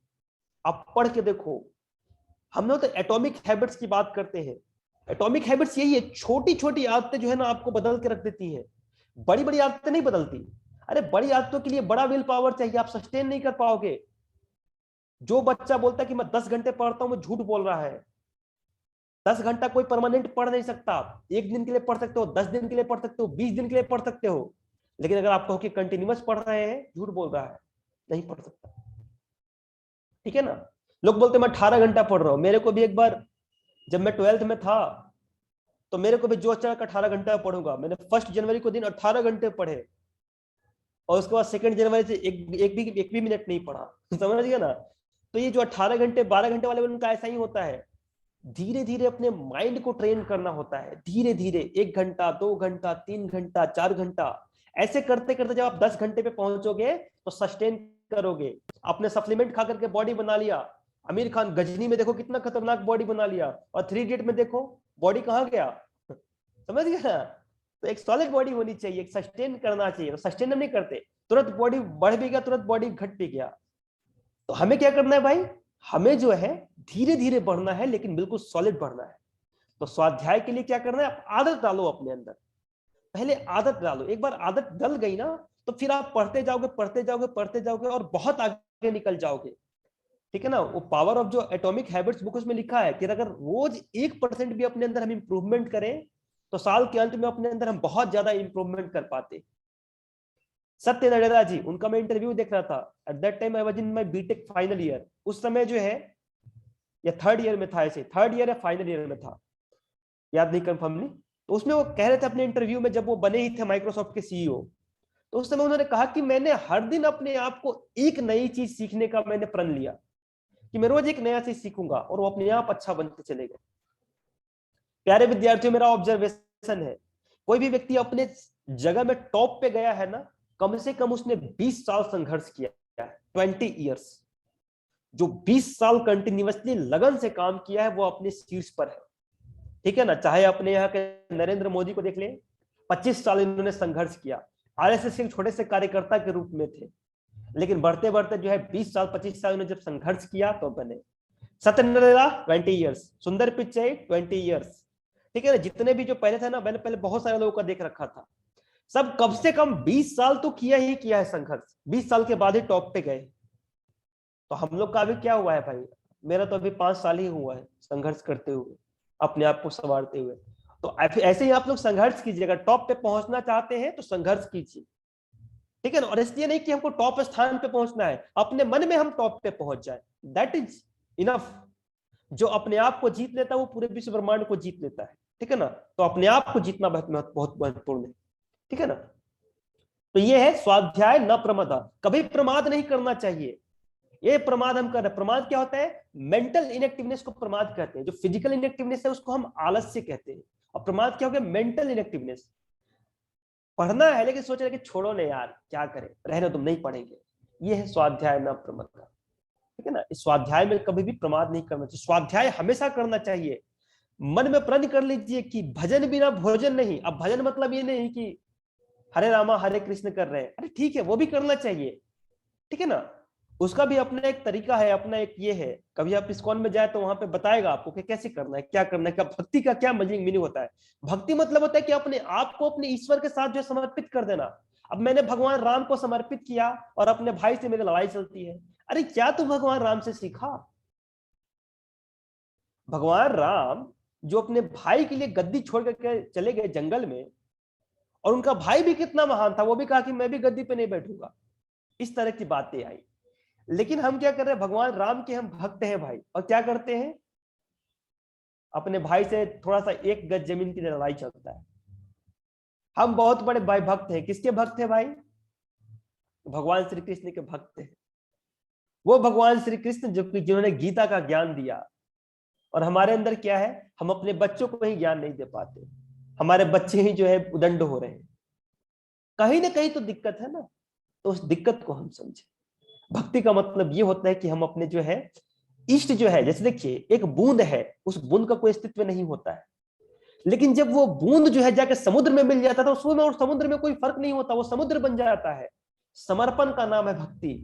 आप पढ़ के देखो। हम लोग तो एटॉमिक हैबिट्स की बात करते हैं। एटॉमिक हैबिट्स यही है, छोटी छोटी आदतें जो है ना आपको बदल के रख देती हैं, बड़ी बड़ी आदतें नहीं बदलती। अरे बड़ी आदतों के लिए बड़ा विल पावर चाहिए, आप सस्टेन नहीं कर पाओगे। जो बच्चा बोलता है कि मैं 10 घंटे पढ़ता हूं, वो झूठ बोल रहा है। 10 घंटा कोई परमानेंट पढ़ नहीं सकता। एक दिन के लिए पढ़ सकते हो, 10 दिन के लिए पढ़ सकते हो, 20 दिन के लिए पढ़ सकते हो, लेकिन अगर आप कहो कि कंटिन्यूअस पढ़ रहे हैं, झूठ बोल रहा है, नहीं पढ़ सकता, ठीक है ना। लोग बोलते मैं 18 घंटा पढ़ रहा हूं। मेरे को भी एक बार जब मैं 12th में था, तो मेरे को भी जोश चढ़ा 18 घंटा पढ़ूंगा। मैंने 1 जनवरी को दिन 18 घंटे पढ़े, और उसके बाद 2 जनवरी से एक भी मिनट नहीं पढ़ा। समझ गया ना। तो ये जो 18 घंटे 12 घंटे वाले, उनका ऐसा ही होता है। धीरे धीरे अपने माइंड को ट्रेन करना होता है, धीरे धीरे 1 घंटा 2 घंटा 3 घंटा 4 घंटा, ऐसे करते करते जब आप 10 घंटे पे पहुंचोगे तो सस्टेन करोगे। आपने सप्लीमेंट खा करके बॉडी बना लिया, आमिर खान गजनी में देखो कितना खतरनाक बॉडी बना लिया, और 3 इडियट में देखो बॉडी कहाँ गया। समझ गया ना। तो एक सॉलिड बॉडी होनी चाहिए, एक सस्टेन करना चाहिए। तो सस्टेन हम नहीं करते, तुरंत बॉडी बढ़ भी गया, तुरंत बॉडी घट भी गया। तो हमें क्या करना है भाई, हमें जो है धीरे धीरे बढ़ना है, लेकिन बिल्कुल सॉलिड बढ़ना है। तो स्वाध्याय के लिए क्या करना है, आप आदत डालो अपने अंदर। पहले आदत डालो, एक बार आदत डल गई ना, तो फिर आप पढ़ते जाओगे पढ़ते जाओगे पढ़ते जाओगे, और बहुत आगे निकल जाओगे, ठीक है ना। वो पावर ऑफ जो एटॉमिक हैबिट्स बुक, उसमें लिखा है कि अगर रोज 1% भी अपने अंदर हम इंप्रूवमेंट करें, तो साल के अंत में अपने अंदर हम बहुत ज्यादा इंप्रूवमेंट कर पाते। सत्य नडेला जी, उनका मैं इंटरव्यू देख रहा था। At that time I was in my BTech final year. उस समय जो है, या 3rd ईयर में था, ऐसे 3rd ईयर या फाइनल ईयर में था, याद नहीं कंफर्मली। तो उसमें वो कह रहे थे अपने इंटरव्यू में, जब वो बने ही थे माइक्रोसॉफ्ट के सीईओ, तो उस समय उन्होंने कहा कि मैंने हर दिन अपने आप को एक नई चीज सीखने का मैंने प्रण लिया, कि मैं रोज एक नया चीज सीखूंगा, और वो अपने आप अच्छा बनते चलेगा। प्यारे विद्यार्थियों, मेरा ऑब्जर्वेशन है, कोई भी व्यक्ति अपने जगह में टॉप पे गया है ना, कम से कम उसने 20 साल संघर्ष किया है, 20 ईयर्स। जो 20 साल कंटिन्यूअसली लगन से काम किया है, वो अपने शीर्ष पर है, ठीक है ना। चाहे अपने यहाँ के नरेंद्र मोदी को देख ले, 25 साल इन्होंने संघर्ष किया, आरएसएस के छोटे से कार्यकर्ता के रूप में थे, लेकिन बढ़ते बढ़ते जो है 20 साल 25 साल इन्होंने जब संघर्ष किया तो बने। सत्य नडेला 20 ईयर्स, सुंदर पिचाई 20 ईयर्स, ठीक है ना। जितने भी जो पहले थे ना, मैंने पहले बहुत सारे लोगों का देख रखा था, सब कम से कम 20 साल तो किया ही किया है संघर्ष, 20 साल के बाद ही टॉप पे गए। तो हम लोग का अभी क्या हुआ है भाई, मेरा तो अभी 5 साल ही हुआ है संघर्ष करते हुए, अपने आप को संवारते हुए। तो ऐसे ही आप लोग संघर्ष कीजिए, अगर टॉप पे पहुंचना चाहते हैं तो संघर्ष कीजिए, ठीक है ना। और इसलिए नहीं कि हमको टॉप स्थान पे पहुंचना है, अपने मन में हम टॉप पे पहुंच जाए, दैट इज इनफ। जो अपने आप को जीत लेता है वो पूरे विश्व ब्रह्मांड को जीत लेता है, ठीक है ना। तो अपने आप को जीतना बहुत महत्वपूर्ण है, ठीक है ना। तो ये है स्वाध्याय न प्रमादा, कभी प्रमाद नहीं करना चाहिए। ये प्रमाद हम कर रहे हैं। प्रमाद क्या होता है? मेंटल इनएक्टिवनेस को प्रमाद कहते हैं। जो फिजिकल इनएक्टिवनेस है उसको हम आलस्य कहते हैं, और प्रमाद क्या हो गया? मेंटल इनएक्टिवनेस। पढ़ना है लेकिन सोच रहे कि छोड़ो ने यार, क्या करें, रहने तुम नहीं पढ़ेंगे। ये है स्वाध्याय न प्रमाद, ठीक है ना। इस स्वाध्याय में कभी भी प्रमाद नहीं करना चाहिए, स्वाध्याय हमेशा करना चाहिए। मन में प्रण कर लीजिए कि भजन बिना भोजन नहीं। अब भजन मतलब ये नहीं कि हरे रामा हरे कृष्ण कर रहे हैं, अरे ठीक है वो भी करना चाहिए, ठीक है ना। उसका भी अपना एक तरीका है, अपना एक ये है। कभी आप इस्कॉन में जाए तो वहां पे बताएगा आपको कि कैसे करना है, क्या करना है, क्या भक्ति का क्या मीनिंग होता है। भक्ति मतलब होता है कि अपने आप को अपने ईश्वर के साथ जो समर्पित कर देना। अब मैंने भगवान राम को समर्पित किया और अपने भाई से मेरी लड़ाई चलती है, अरे क्या तू भगवान राम से सीखा? भगवान राम जो अपने भाई के लिए गद्दी छोड़ करके चले गए जंगल में, और उनका भाई भी कितना महान था, वो भी कहा कि मैं भी गद्दी पे नहीं बैठूंगा। इस तरह की बातें आई। लेकिन हम क्या कर रहे हैं? भगवान राम के हम भक्त हैं भाई, और क्या करते हैं? अपने भाई से थोड़ा सा एक गज जमीन की लड़ाई चलता है। हम बहुत बड़े भाई भक्त हैं। किसके भक्त हैं भाई? भगवान श्री कृष्ण के भक्त हैं। वो भगवान श्री कृष्ण जो कि जिन्होंने गीता का ज्ञान दिया। और हमारे अंदर क्या है? हम अपने बच्चों को ही ज्ञान नहीं दे पाते, हमारे बच्चे ही जो है उदंड हो रहे हैं। कहीं ना कहीं तो दिक्कत है ना, तो उस दिक्कत को हम समझे। भक्ति का मतलब ये होता है कि हम अपने जो है इष्ट जो है, जैसे देखिए एक बूंद है, उस बूंद का कोई अस्तित्व नहीं होता है, लेकिन जब वो बूंद जो है जाके समुद्र में मिल जाता है तो उसमें और समुद्र में कोई फर्क नहीं होता, वो समुद्र बन जाता है। समर्पण का नाम है भक्ति।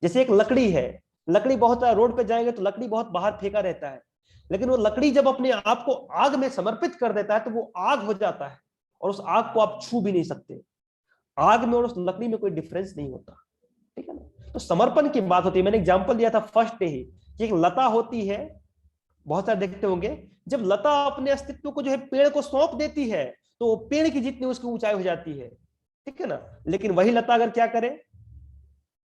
जैसे एक लकड़ी है, लकड़ी बहुत रोड पे जाएंगे तो लकड़ी बहुत बाहर फेंका रहता है, लेकिन वो लकड़ी जब अपने आप को आग में समर्पित कर देता है तो वो आग हो जाता है, और उस आग को आप छू भी नहीं सकते। आग में और उस लकड़ी में कोई डिफरेंस नहीं होता, ठीक है ना। तो समर्पण की बात होती है। मैंने एग्जांपल दिया था फर्स्ट डे ही कि एक लता होती है, बहुत सारे देखते होंगे, जब लता अपने अस्तित्व को जो है पेड़ को सौंप देती है तो पेड़ की जितनी उसकी ऊंचाई हो जाती है, ठीक है ना। लेकिन वही लता अगर क्या करे,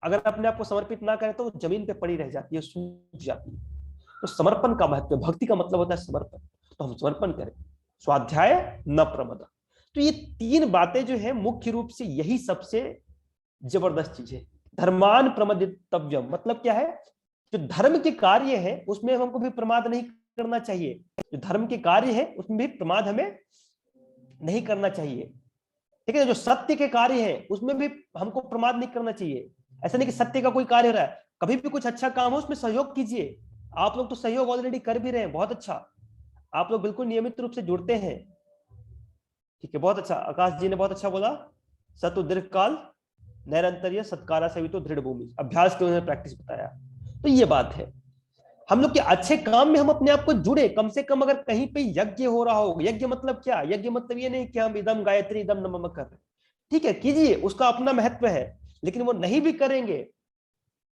अगर अपने आप को समर्पित ना करे तो जमीन पे पड़ी रह जाती है, सूख जाती है। तो समर्पण का महत्व, भक्ति का मतलब होता है समर्पण। तो हम समर्पण करें, स्वाध्याय न प्रमद। तो ये 3 बातें जो है मुख्य रूप से यही सबसे जबरदस्त चीज है। धर्मान प्रमदितव्यम मतलब क्या है? जो धर्म के कार्य है उसमें हमको भी प्रमाद नहीं करना चाहिए। जो धर्म के कार्य है उसमें भी प्रमाद हमें नहीं करना चाहिए, ठीक है। जो सत्य के कार्य है उसमें भी हमको प्रमाद नहीं करना चाहिए। ऐसा नहीं कि सत्य का कोई कार्य हो रहा है, कभी भी कुछ अच्छा काम हो उसमें सहयोग कीजिए। आप लोग तो सहयोग ऑलरेडी कर भी रहे हैं, बहुत अच्छा। आप लोग बिल्कुल नियमित रूप से जुड़ते हैं, ठीक है, बहुत अच्छा। आकाश जी ने बहुत अच्छा बोला, सत्व दीर्घ काल नैरंतर्य सत्कारा सवितो दृढ़ भूमि, अभ्यास के उन्होंने प्रैक्टिस बताया। तो ये बात है, हम लोग के अच्छे काम में हम अपने आप को जुड़े। कम से कम अगर कहीं पे यज्ञ हो रहा हो, यज्ञ मतलब क्या? यज्ञ मतलब ये नहीं कि हम इदम गायत्री इदम नमः कर रहे हैं, ठीक है, कीजिए, उसका अपना महत्व है। लेकिन वो नहीं भी करेंगे,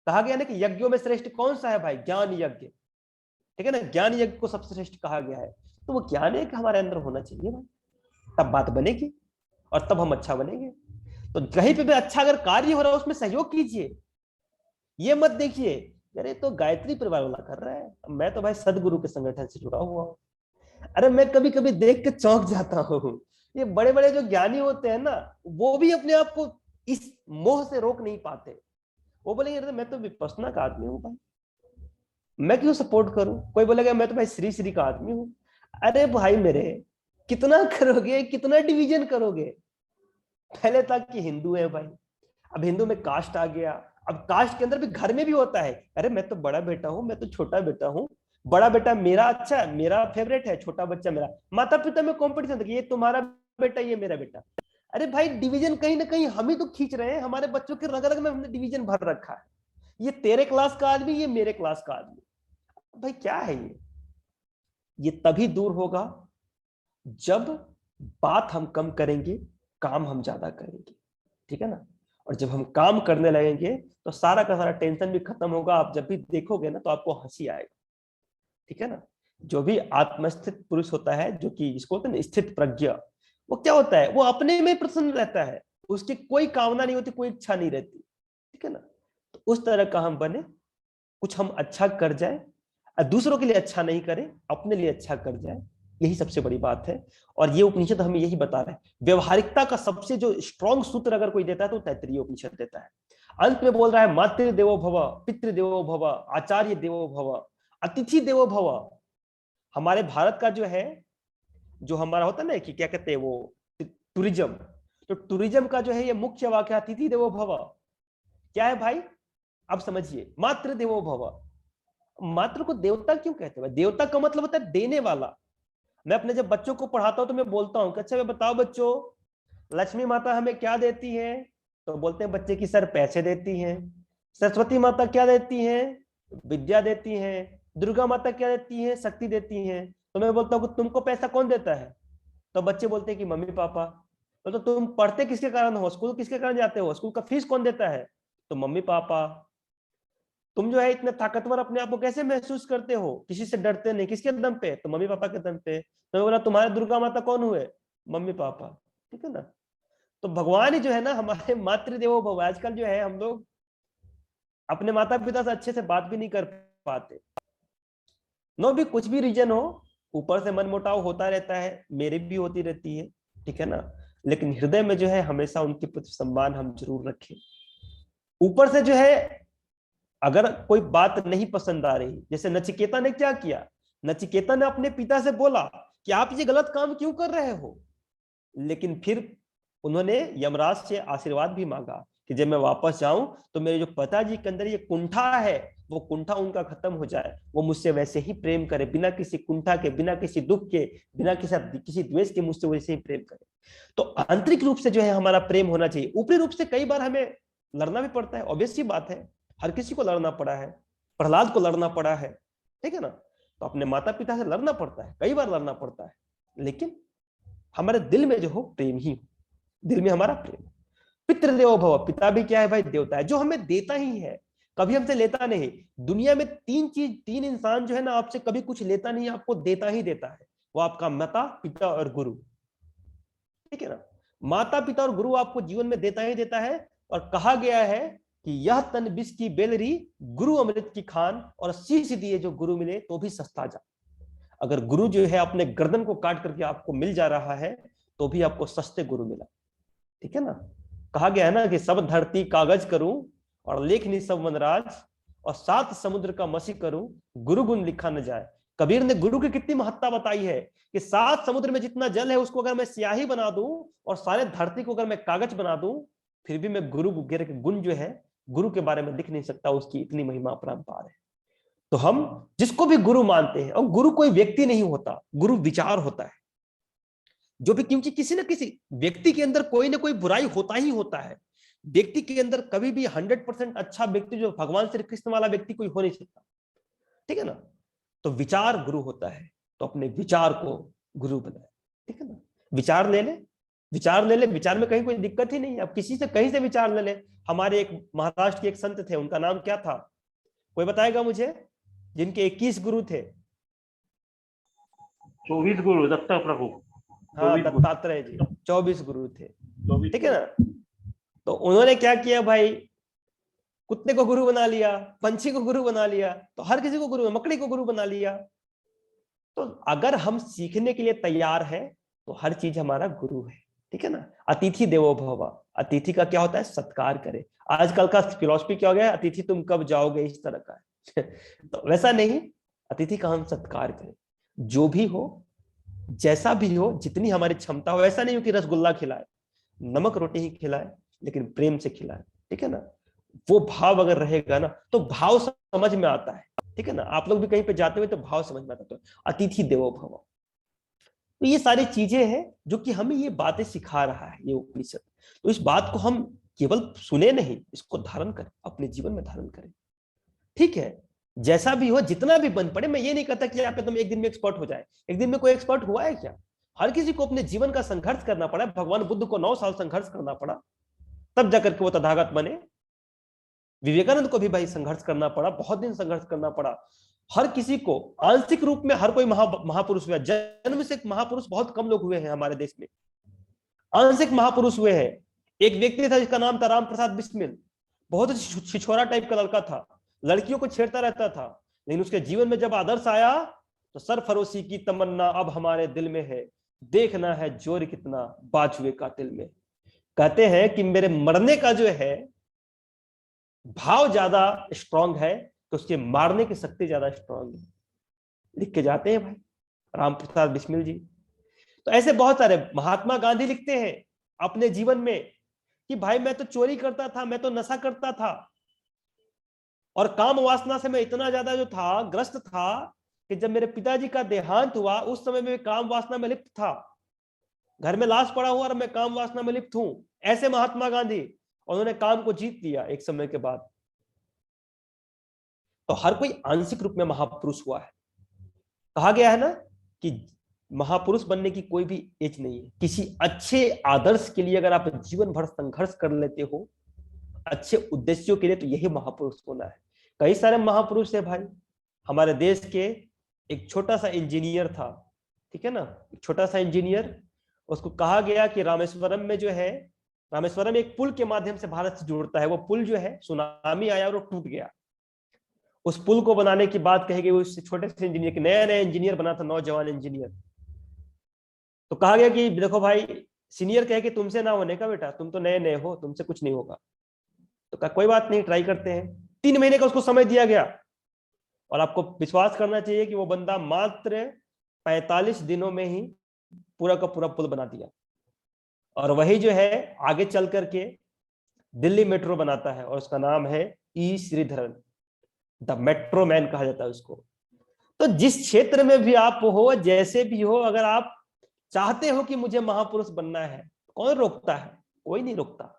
कहा गया ना कि यज्ञों में श्रेष्ठ कौन सा है भाई? ज्ञान यज्ञ, ठीक है ना। ज्ञान यज्ञ को सबसे श्रेष्ठ कहा गया है। तो वो ज्ञान एक हमारे अंदर होना चाहिए भाई, तब बात बनेगी और तब हम अच्छा बनेंगे। तो कहीं पे भी अच्छा अगर कार्य हो रहा है उसमें सहयोग कीजिए। ये मत देखिए अरे तो गायत्री परिवार वाला कर रहा है, मैं तो भाई सदगुरु के संगठन से जुड़ा हुआ हूँ। अरे मैं कभी कभी देख के चौंक जाता हूँ, ये बड़े बड़े जो ज्ञानी होते हैं ना, वो भी अपने आप को इस मोह से रोक नहीं पाते। वो बोलेंगे अरे मैं तो विपश्यना का आदमी हूँ भाई, मैं क्यों सपोर्ट करूं? कोई बोलेगा मैं तो भाई श्री श्री का आदमी हूँ। अरे भाई मेरे, कितना करोगे, कितना डिवीजन करोगे? पहले तक कि हिंदू है भाई, अब हिंदू में कास्ट आ गया। अब कास्ट के अंदर भी घर में भी होता है, अरे मैं तो बड़ा बेटा हूं, मैं तो छोटा बेटा हूं, बड़ा बेटा मेरा अच्छा, मेरा फेवरेट है, छोटा बच्चा मेरा। माता पिता में कॉम्पिटिशन, ये तुम्हारा बेटा, ये मेरा बेटा। अरे भाई डिवीजन कहीं ना कहीं हम ही तो खींच रहे हैं, हमारे बच्चों के रग रग में हमने डिवीजन भर रखा है। ये तेरे क्लास का आदमी, ये मेरे क्लास का आदमी। भाई क्या है ये तभी दूर होगा जब बात हम कम करेंगे, काम हम ज्यादा करेंगे, ठीक है ना। और जब हम काम करने लगेंगे तो सारा का सारा टेंशन भी खत्म होगा। आप जब भी देखोगे ना तो आपको हंसी आएगा, ठीक है ना। जो भी आत्मस्थित पुरुष होता है, जो कि जिसको होता है ना स्थित प्रज्ञ, वो क्या होता है, वो अपने में प्रसन्न रहता है, उसकी कोई कामना नहीं होती, कोई इच्छा नहीं रहती, ठीक है ना। तो उस तरह का हम बने, कुछ हम अच्छा कर जाए, दूसरों के लिए अच्छा नहीं करें, अपने लिए अच्छा कर जाए, यही सबसे बड़ी बात है। और ये उपनिषद हमें यही बता रहा है। व्यवहारिकता का सबसे जो स्ट्रॉन्ग सूत्र अगर कोई देता है तो तैत्तिरीय उपनिषद देता है। अंत में बोल रहा है मातृ देवो भव, पितृ देवो भव, आचार्य देवो भव, अतिथि देवो भव। हमारे भारत का जो है, जो हमारा होता है ना कि क्या कहते हैं वो टूरिज्म, तो टूरिज्म का जो है ये मुख्य वाक्य अतिथि देवो भव क्या है भाई, अब समझिए। मातृ देवो भव, मातृ को देवता क्यों कहते हैं? देवता का मतलब होता है देने वाला। मैं अपने जब बच्चों को पढ़ाता हूं तो मैं बोलता हूं कि अच्छा बताओ बच्चों, लक्ष्मी माता हमें क्या देती है? तो बोलते हैं बच्चे की सर पैसे देती हैं। सरस्वती माता क्या देती हैं? विद्या देती हैं। दुर्गा माता क्या देती है? शक्ति देती हैं। तो मैं बोलता हूँ कि तुमको पैसा कौन देता है? तो बच्चे बोलते हैं कि मम्मी पापा। तो तुम पढ़ते किसके कारण हो? स्कूल किसके कारण जाते हो? स्कूल का फीस कौन देता है? तो मम्मी पापा। तुम जो है इतने ताकतवर अपने आप को कैसे महसूस करते हो? किसी से डरते नहीं, किसके दम पे? तो मम्मी पापा के दम पे। तो बोला तुम्हारे दुर्गा माता कौन हुए? मम्मी पापा, ठीक है ना। तो भगवान ही जो है ना हमारे मातृदेवो भव। आजकल जो है हम लोग अपने माता पिता से अच्छे से बात भी नहीं कर पाते। नो भी कुछ भी रीजन हो, ऊपर से मनमुटाव होता रहता है, मेरी भी होती रहती है, ठीक है ना। लेकिन हृदय में जो है हमेशा उनके प्रति सम्मान हम जरूर रखें। ऊपर से जो है अगर कोई बात नहीं पसंद आ रही, जैसे नचिकेता ने क्या किया, नचिकेता ने अपने पिता से बोला कि आप ये गलत काम क्यों कर रहे हो, लेकिन फिर उन्होंने यमराज से आशीर्वाद भी मांगा कि जब मैं वापस जाऊं तो मेरे जो पिताजी के अंदर ये कुंठा है, वो कुंठा उनका खत्म हो जाए, वो मुझसे वैसे ही प्रेम करे, बिना किसी कुंठा के, बिना किसी दुख के, बिना किसी द्वेष के मुझसे वैसे ही प्रेम करे। तो आंतरिक रूप से जो है हमारा प्रेम होना चाहिए। ऊपरी रूप से कई बार हमें लड़ना भी पड़ता है, ऑब्वियस सी बात है, हर किसी को लड़ना पड़ा है, प्रहलाद को लड़ना पड़ा है, ठीक है ना। तो अपने माता पिता से लड़ना पड़ता है, कई बार लड़ना पड़ता है, लेकिन हमारे दिल में जो हो प्रेम ही हो, दिल में हमारा प्रेम। पितृदेवो भव, पिता भी क्या है भाई? देवता है, जो हमें देता ही है, कभी हमसे लेता नहीं। दुनिया में तीन इंसान जो है ना आपसे कभी कुछ लेता नहीं, आपको देता ही देता है। वो आपका माता पिता और गुरु, ठीक है ना। माता पिता और गुरु आपको जीवन में देता ही देता है। और कहा गया है कि यह तन विष की बेलरी, गुरु अमृत की खान, और शीश दिए जो गुरु मिले तो भी सस्ता जा। अगर गुरु जो है अपने गर्दन को काट करके आपको मिल जा रहा है तो भी आपको सस्ते गुरु मिला, ठीक है ना। कहा गया है ना कि सब धरती कागज करूं और लेखनी सब वनराज, और 7 समुद्र का मसी करूं, गुरु गुण लिखा न जाए। कबीर ने गुरु की कितनी महत्ता बताई है कि 7 समुद्र में जितना जल है उसको अगर मैं स्याही बना दूं और सारे धरती को अगर मैं कागज बना दूं, फिर भी मैं गुरु के गुण जो है गुरु के बारे में लिख नहीं सकता, उसकी इतनी महिमा अपरंपार है। तो हम जिसको भी गुरु मानते हैं, और गुरु कोई व्यक्ति नहीं होता, गुरु विचार होता है जो भी, क्योंकि किसी ना किसी व्यक्ति के अंदर कोई ना कोई बुराई होता ही होता है। व्यक्ति के अंदर कभी भी 100% अच्छा व्यक्ति जो भगवान श्री कृष्ण वाला व्यक्ति कोई हो नहीं सकता, ठीक है ना। तो विचार गुरु होता है, तो अपने विचार को गुरु बनाए, ठीक है ना। विचार ले ले, विचार ले ले, विचार में कहीं कोई दिक्कत ही नहीं है। अब किसी से कहीं से विचार ले ले। हमारे एक महाराष्ट्र के एक संत थे, उनका नाम क्या था, कोई बताएगा मुझे, जिनके 21 गुरु थे? 24 गुरु, दत्त प्रभु। हाँ, दत्तात्रेय जी 24 गुरु थे, ठीक है ना। तो उन्होंने क्या किया भाई, कुत्ते को गुरु बना लिया, पंछी को गुरु बना लिया, तो हर किसी को गुरु, मकड़ी को गुरु बना लिया। तो अगर हम सीखने के लिए तैयार हैं तो हर चीज हमारा गुरु है, ठीक है ना। अतिथि देवो भव, अतिथि का क्या होता है? सत्कार करे। आजकल का फिलॉसफी क्या हो गया, अतिथि तुम कब जाओगे, इस तरह का है। तो वैसा नहीं, अतिथि का हम सत्कार करें, जो भी हो, जैसा भी हो, जितनी हमारी क्षमता हो। ऐसा नहीं हो कि रसगुल्ला खिलाए, नमक रोटी ही खिलाए, लेकिन प्रेम से खिलाए, ठीक है ना। वो भाव अगर रहेगा ना तो भाव समझ में आता है, ठीक है ना। आप लोग भी कहीं पे जाते हुए तो भाव समझ में आता है। तो अतिथि देवो भव, तो ये सारी चीजें हैं जो कि हमें ये बातें सिखा रहा है ये उपनिषद। तो इस बात को हम केवल सुने नहीं, इसको धारण करें, अपने जीवन में धारण करें, ठीक है। जैसा भी हो, जितना भी बन पड़े। मैं ये नहीं कहता कि यहाँ पे तुम एक दिन में एक्सपर्ट हो जाए। एक दिन में कोई एक्सपर्ट हुआ है क्या? हर किसी को अपने जीवन का संघर्ष करना पड़ा। भगवान बुद्ध को 9 साल संघर्ष करना पड़ा, तब जाकर के वो तथागत बने। विवेकानंद को भी भाई संघर्ष करना पड़ा, बहुत दिन संघर्ष करना पड़ा। हर किसी को आंशिक रूप में हर कोई महापुरुष हुआ। जन्म से महापुरुष बहुत कम लोग हुए हैं हमारे देश में, आंशिक महापुरुष हुए हैं। एक व्यक्ति था जिसका नाम था राम प्रसाद बिस्मिल, बहुत ही छिछोरा टाइप का लड़का था, लड़कियों को छेड़ता रहता था, लेकिन उसके जीवन में जब आदर्श आया तो सरफरोशी की तमन्ना अब हमारे दिल में है, देखना है जोर कितना बाजुए कातिल में। कहते हैं कि मेरे मरने का जो है भाव ज्यादा स्ट्रांग है तो उसके मारने की शक्ति ज्यादा स्ट्रांग है। लिख के जाते हैं भाई राम प्रसाद बिस्मिल जी। तो ऐसे बहुत सारे, महात्मा गांधी लिखते हैं अपने जीवन में कि भाई मैं तो चोरी करता था, मैं तो नशा करता था, और काम वासना से मैं इतना ज्यादा जो था ग्रस्त था कि जब मेरे पिताजी का देहांत हुआ उस समय में काम वासना में लिप्त था। घर में लाश पड़ा हुआ और मैं काम वासना में लिप्त हूं। ऐसे महात्मा गांधी, उन्होंने काम को जीत लिया एक समय के बाद। तो हर कोई आंशिक रूप में महापुरुष हुआ है। कहा गया है ना कि महापुरुष बनने की कोई भी एज नहीं है। किसी अच्छे आदर्श के लिए अगर आप जीवन भर संघर्ष कर लेते हो, अच्छे उद्देश्यों के लिए, तो यही महापुरुष होना है। कई सारे महापुरुष है भाई। हमारे देश के एक छोटा सा इंजीनियर था, ठीक है ना, एक छोटा सा इंजीनियर, उसको कहा गया कि रामेश्वरम में जो है, रामेश्वरम एक पुल के माध्यम से भारत से जुड़ता है, वो पुल जो है सुनामी आया और वो टूट गया। उस पुल को बनाने की बात कही गई उस छोटे से इंजीनियर की, नया नया इंजीनियर बना था, नौजवान इंजीनियर। तो कहा गया कि देखो भाई, सीनियर कहे कि तुमसे ना होने का बेटा, तुम तो नए नए हो, तुमसे कुछ नहीं होगा। तो कहा कोई बात नहीं, ट्राई करते हैं। 3 महीने का उसको समय दिया गया, और आपको विश्वास करना चाहिए कि वो बंदा मात्र 45 दिनों में ही पूरा का पूरा पुल बना दिया। और वही जो है आगे चल करके दिल्ली मेट्रो बनाता है, और उसका नाम है ई श्रीधरन, द मेट्रो मैन कहा जाता है उसको। तो जिस क्षेत्र में भी आप हो, जैसे भी हो, अगर आप चाहते हो कि मुझे महापुरुष बनना है, कौन रोकता है? कोई नहीं रोकता।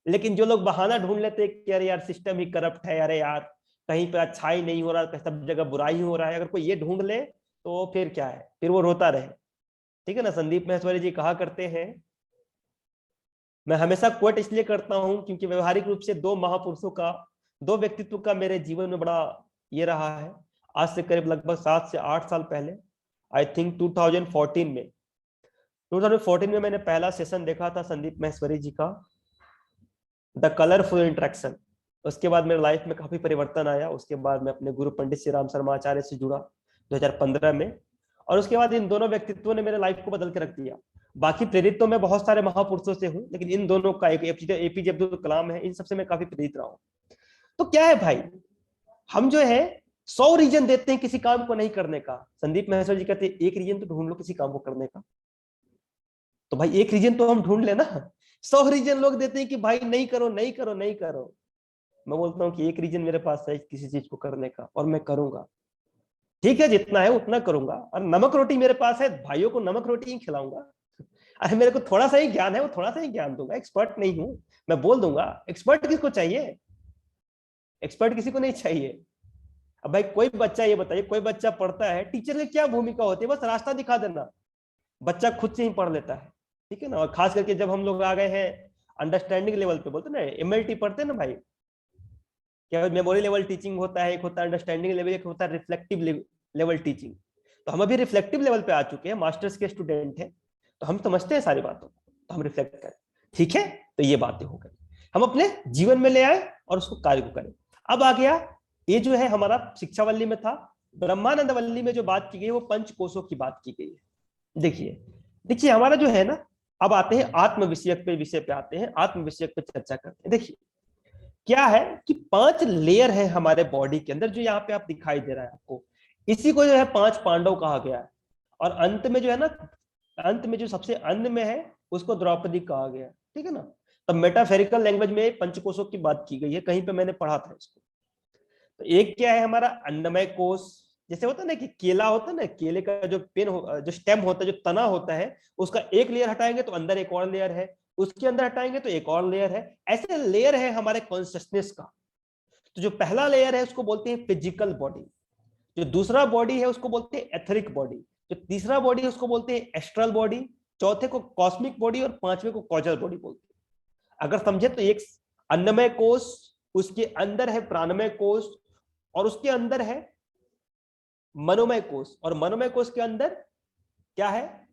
लेकिन जो लोग बहाना ढूंढ लेते हैं कि अरे यार सिस्टम ही करप्ट है, अरे यार कहीं पे अच्छाई नहीं हो रहा, सब जगह बुराई हो रहा है, अगर कोई ये ढूंढ ले तो फिर क्या है, फिर वो रोता रहे। ठीक है ना। संदीप महेश्वरी जी कहा करते हैं, मैं हमेशा कोट इसलिए करता हूं क्योंकि व्यवहारिक रूप से 2 महापुरुषों का, 2 व्यक्तित्व का मेरे जीवन में बड़ा ये रहा है। आज से करीब लगभग 7 से 8 साल पहले, आई थिंक 2014 में मैंने पहला सेशन देखा था संदीप महेश्वरी जी का, द कलरफुल इंटरेक्शन। उसके बाद मेरे लाइफ में काफी परिवर्तन आया। उसके बाद मैं अपने गुरु पंडित श्री राम शर्मा आचार्य से जुड़ा 2015 में, और उसके बाद इन दोनों व्यक्तित्वों ने मेरे लाइफ को बदल के रख दिया। बाकी प्रेरित तो मैं बहुत सारे महापुरुषों से हूं, लेकिन इन दोनों का, एक एपीजे अब्दुल कलाम है, इन सबसे मैं काफी प्रेरित रहा हूं। तो क्या है भाई, हम जो है 100 रीजन देते हैं किसी काम को नहीं करने का। संदीप महेश्वरी जी कहते हैं 1 रीजन तो ढूंढ लो किसी काम को करने का। तो भाई 1 रीजन तो हम ढूंढ लेना। 100 रीजन लोग देते हैं कि भाई नहीं करो नहीं करो नहीं करो। मैं बोलता हूँ कि 1 रीजन मेरे पास है किसी चीज को करने का, और मैं करूंगा। ठीक है, जितना है उतना करूंगा। और नमक रोटी मेरे पास है, भाइयों को नमक रोटी ही खिलाऊंगा। अरे मेरे को थोड़ा सा ही ज्ञान है, वो थोड़ा सा ही ज्ञान दूंगा। एक्सपर्ट नहीं हूं, मैं बोल दूंगा। एक्सपर्ट किसको चाहिए? एक्सपर्ट किसी को नहीं चाहिए। अब भाई कोई बच्चा, ये बताइए, कोई बच्चा पढ़ता है, टीचर की क्या भूमिका होती है? बस रास्ता दिखा देना। बच्चा खुद से ही पढ़ लेता है, ठीक है ना। और खास करके जब हम लोग आ गए हैं अंडरस्टैंडिंग लेवल पे, बोलते ना एमएलटी पढ़ते हैं ना भाई, क्या मेमोरी लेवल टीचिंग होता है, एक होता है अंडरस्टैंडिंग लेवल, एक होता है रिफ्लेक्टिव लेवल टीचिंग। तो हम अभी रिफ्लेक्टिव लेवल पे आ चुके हैं, मास्टर्स के स्टूडेंट हैं, तो हम समझते हैं सारी बातों, तो हम रिफ्लेक्ट करें। ठीक है, तो ये बातें हो गई, हम अपने जीवन में ले आए और उसको कार्य को करें। अब आ गया, ये जो है हमारा शिक्षावल्ली में था। ब्रह्मानंद वल्ली में जो बात की गई वो पंचकोशों की बात की गई है। देखिए हमारा जो है ना, अब आते हैं आत्म विषय पे आते हैं, आत्म विषयक पे चर्चा करते हैं। देखिए क्या है कि 5 लेयर है हमारे बॉडी के अंदर, जो यहाँ पे आप दिखाई दे रहा है आपको। इसी को जो है 5 पांडव कहा गया है। और अंत में जो है ना, अंत में जो सबसे अंत में है उसको द्रौपदी कहा गया है, ठीक है ना। तब मेटाफेरिकल लैंग्वेज में पंचकोशों की बात की गई है, कहीं पे मैंने पढ़ा था इसको। तो एक क्या है हमारा अन्नमय कोश, जैसे होता है ना कि केला होता है ना, केले का जो जो स्टेम होता है, जो तना होता है, उसका एक लेयर हटाएंगे तो अंदर एक और लेयर है, उसके अंदर हटाएंगे तो एक और लेयर है। ऐसे लेयर है हमारे कॉन्शियसनेस का। तो जो पहला लेयर है उसको बोलते हैं फिजिकल बॉडी, जो दूसरा बॉडी है उसको बोलते हैं एथरिक बॉडी, जो तीसरा बॉडी है उसको बोलते हैं एस्ट्रल बॉडी, चौथे को कॉस्मिक बॉडी, और 5वें को कॉजल बॉडी बोलते हैं। अगर समझे तो एक अन्नमय कोश, उसके अंदर है प्राणमय कोश, और उसके अंदर है मनोमय कोश, और मनोमय कोश के अंदर क्या है?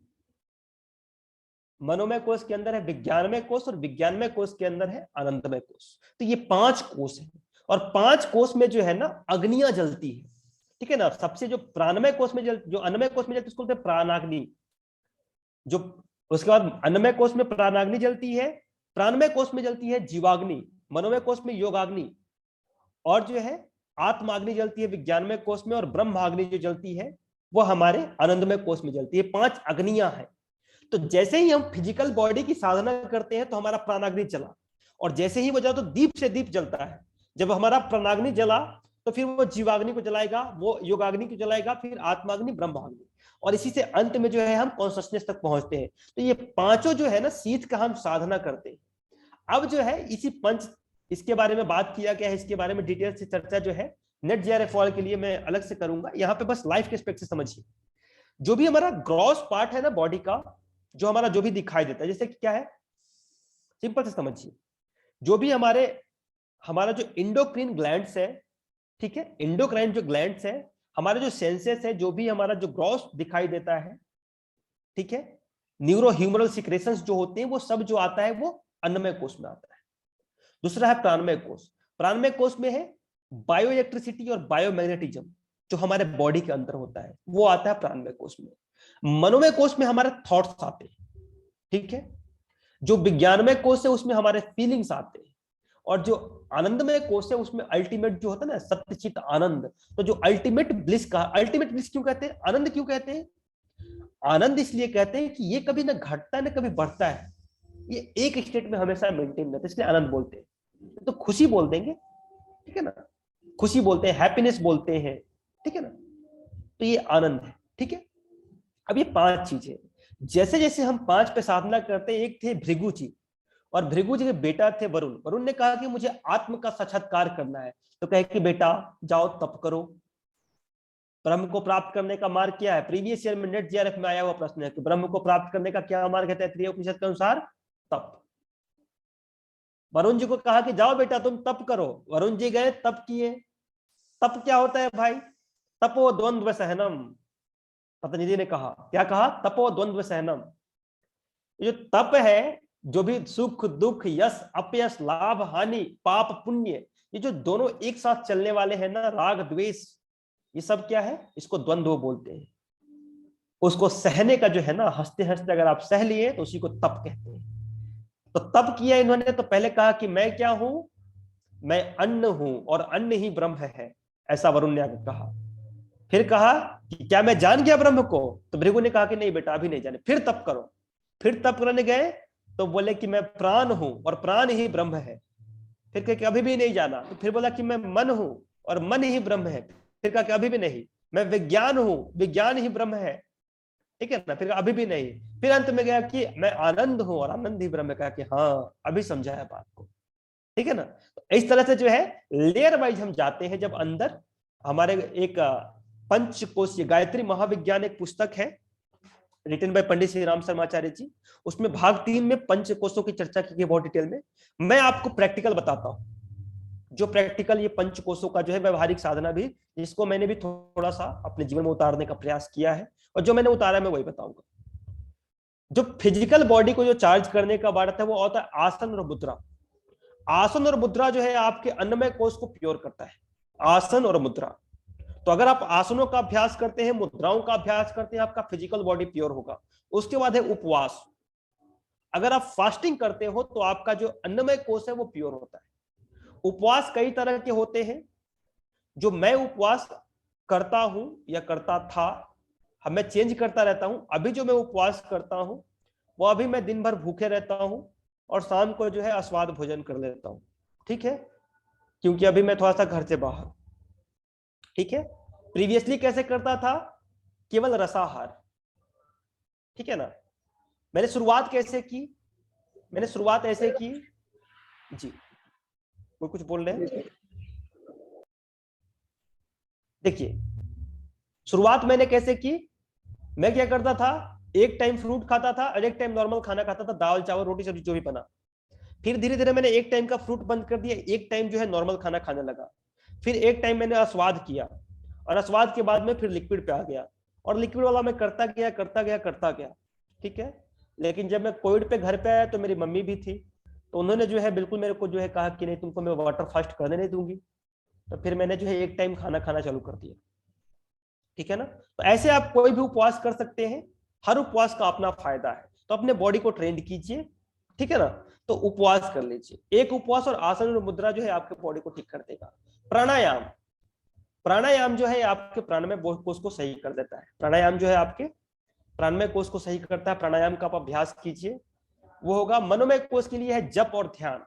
मनोमय कोश के अंदर है विज्ञानमय कोश, और विज्ञानमय कोश के अंदर है आनंदमय कोश। तो ये 5 कोश है, और 5 कोश में जो है ना अग्नियां जलती है, ठीक है ना। सबसे जो प्राणमय कोश में जो अन्नमय कोश में जलती है उसको बोलते हैं प्राणाग्नि। जो उसके बाद अन्नमय कोश में प्राणाग्नि जलती है, प्राणमय कोश में जलती है जीवाग्नि, मनोमय कोश में योगाग्नि, और जो है आत्माग्नि जलती है विज्ञानमय कोश में, और ब्रह्माग्नि जो जलती है वो हमारे आनंदमय कोश में जलती है। 5 अग्नियां हैं। तो जैसे ही हम फिजिकल बॉडी की साधना करते हैं तो हमारा प्राणाग्नि जला, और जैसे ही वो जला तो दीप से दीप जलता है। जब हमारा प्राणाग्नि जला तो फिर वो जीवाग्नि को जलाएगा, वो योगाग्नि को जलाएगा, फिर आत्माग्नि, ब्रह्माग्नि, और इसी से अंत में जो है हम कॉन्शसनेस तक पहुंचते हैं। तो ये पांचों जो है ना शीत का हम साधना करते हैं। अब जो है इसी पंच, इसके बारे में बात किया गया है, इसके बारे में डिटेल से चर्चा जो है नेट जीआरएफ वाले के लिए मैं अलग से करूंगा। यहाँ पे बस लाइफ के एस्पेक्ट से समझिए। जो भी हमारा ग्रॉस पार्ट है ना बॉडी का, जो हमारा जो भी दिखाई देता है, जैसे कि क्या है, सिंपल से समझिए। जो भी हमारा जो इंडोक्राइन ग्लैंड्स है, ठीक है, इंडोक्राइन जो ग्लैंड्स है, हमारे जो सेंसेस है, जो भी हमारा जो ग्रॉस दिखाई देता है, ठीक है, न्यूरो ह्यूमरल सिक्रेशंस जो होते हैं वो सब जो आता है वो अन्नमय कोश में आता है। दूसरा है प्राणमय कोश। प्राणमय कोश में है बायो इलेक्ट्रिसिटी और बायोमैग्नेटिज्म, जो हमारे बॉडी के अंदर होता है वो आता है प्राणमय कोश में। मनोमय कोश में हमारे थॉट्स आते हैं, ठीक है। जो विज्ञानमय कोश है उसमें हमारे फीलिंग्स आते हैं, और जो आनंदमय कोश है उसमें अल्टीमेट जो होता है ना सत्यचित आनंद। तो जो अल्टीमेट ब्लिस का, अल्टीमेट ब्लिस क्यों कहते हैं, आनंद क्यों कहते हैं? आनंद इसलिए कहते हैं कि ये कभी ना घटता है ना कभी बढ़ता है, ये एक स्टेट में हमेशा मेंटेन रहता है, इसलिए आनंद बोलते हैं। तो खुशी बोल देंगे, ठीक है ना, खुशी बोलते हैं, हैप्पीनेस बोलते हैं, ठीक है ना। तो ये आनंद है, ठीक है। अब ये 5 चीजें, जैसे जैसे हम 5 पे साधना करते हैं, एक थे भृगु जी, और भृगु जी के बेटा थे वरुण। वरुण ने कहा कि मुझे आत्म का साक्षात्कार करना है, तो कहे कि बेटा जाओ तप करो। ब्रह्म को प्राप्त करने का मार्ग क्या है? प्रीवियस ईयर में नेट जीआरएफ में आया हुआ प्रश्न है कि ब्रह्म को प्राप्त करने का क्या मार्ग है तैत्तिरीय उपनिषद के अनुसार? तप। वरुण जी को कहा कि जाओ बेटा तुम तप करो। वरुण जी गए, तप किए। तप क्या होता है भाई? तपो द्वंद्व सहनम। पतंजलि ने कहा, क्या कहा? तपो द्वंद्व सहनम। ये जो तप है, जो भी सुख दुख, यश अपयश, लाभ हानि, पाप पुण्य, ये जो दोनों एक साथ चलने वाले हैं ना, राग द्वेष, ये सब क्या है? इसको द्वंद्व बोलते हैं। उसको सहने का जो है ना, हंसते हंसते अगर आप सह लिए तो उसी को तप कहते हैं। तो तप किया इन्होंने, तो पहले कहा कि मैं क्या हूं? मैं अन्न हूं, और अन्न ही ब्रह्म है, ऐसा वरुण ने आगे कहा। फिर कहा कि क्या मैं जान गया ब्रह्म को? तो भृगु ने कहा कि नहीं बेटा अभी नहीं जाने, फिर तप करो। फिर तप करने गए तो बोले कि मैं प्राण हूं, और प्राण ही ब्रह्म है। फिर कहा कि अभी भी नहीं जाना। तो फिर बोला कि मैं मन हूं, और मन ही ब्रह्म है। फिर कहा कि अभी भी नहीं। मैं विज्ञान हूं, विज्ञान ही ब्रह्म है, ठीक है ना। फिर अभी भी नहीं। फिर अंत में गया कि मैं आनंद हूं, और आनंद ही ब्रह्म है। कहा कि हाँ अभी समझा है बात को, ठीक है ना। तो इस तरह से जो है लेयर वाइज हम जाते हैं। जब अंदर हमारे एक पंचकोशीय गायत्री महाविज्ञान एक पुस्तक है रिटन बाय पंडित श्री राम शर्माचार्य जी, उसमें भाग 3 में पंचकोशों की चर्चा की गई बहुत डिटेल में। मैं आपको प्रैक्टिकल बताता हूं, जो प्रैक्टिकल ये पंचकोशों का जो है व्यवहारिक साधना भी, जिसको मैंने भी थोड़ा सा अपने जीवन में उतारने का प्रयास किया है, और जो मैंने उतारा मैं वही बताऊंगा। जो फिजिकल बॉडी को जो चार्ज करने का बात है वो होता है आसन और मुद्रा। आसन और मुद्रा जो है आपके अन्नमय कोश को प्योर करता है, आसन और मुद्रा। तो अगर आप आसनों का अभ्यास करते हैं, मुद्राओं का अभ्यास करते हैं, आपका फिजिकल बॉडी प्योर होगा। उसके बाद है उपवास। अगर आप फास्टिंग करते हो तो आपका जो अन्नमय कोश है वो प्योर होता है। उपवास कई तरह के होते हैं। जो मैं उपवास करता हूं या करता था, मैं चेंज करता रहता हूं। अभी जो मैं उपवास करता हूं वो अभी मैं दिन भर भूखे रहता हूं, और शाम को जो है आस्वाद भोजन कर लेता हूं, ठीक है, क्योंकि अभी मैं थोड़ा सा घर से बाहर, ठीक है। प्रीवियसली कैसे करता था? केवल रसाहार, ठीक है ना। मैंने शुरुआत कैसे की? मैंने शुरुआत ऐसे की जी। कोई कुछ बोल रहे हैं? देखिए शुरुआत मैंने कैसे की। मैं क्या करता था, एक टाइम फ्रूट खाता था और एक टाइम नॉर्मल खाना खाता था, दाल चावल रोटी सब्जी जो भी बना। फिर धीरे धीरे मैंने एक टाइम का फ्रूट बंद कर दिया, एक टाइम जो है नॉर्मल खाना खाने लगा, फिर एक टाइम मैंने आस्वाद किया, और आस्वाद के बाद में फिर लिक्विड पे आ गया, और लिक्विड वाला मैं करता गया करता गया करता गया। ठीक है, लेकिन जब मैं कोविड पे घर पे आया तो मेरी मम्मी भी थी, तो उन्होंने जो है बिल्कुल मेरे को जो है कहा कि नहीं, तुमको मैं वाटर फास्ट करने नहीं दूंगी। तो फिर मैंने जो है एक टाइम खाना खाना चालू कर दिया। ठीक है ना, तो ऐसे आप कोई भी उपवास कर सकते हैं, हर उपवास का अपना फायदा है। तो अपने बॉडी को ट्रेंड कीजिए, ठीक है ना, तो उपवास कर लीजिए। एक उपवास और आसन और मुद्रा जो है आपके बॉडी को ठीक कर देगा। प्राणायाम, प्राणायाम जो है आपके प्राणमय कोष को सही कर देता है। प्राणायाम जो है आपके प्राणमय कोष को सही करता है। प्राणायाम का आप अभ्यास कीजिए, वो होगा। मनोमय कोष के लिए है जप और ध्यान।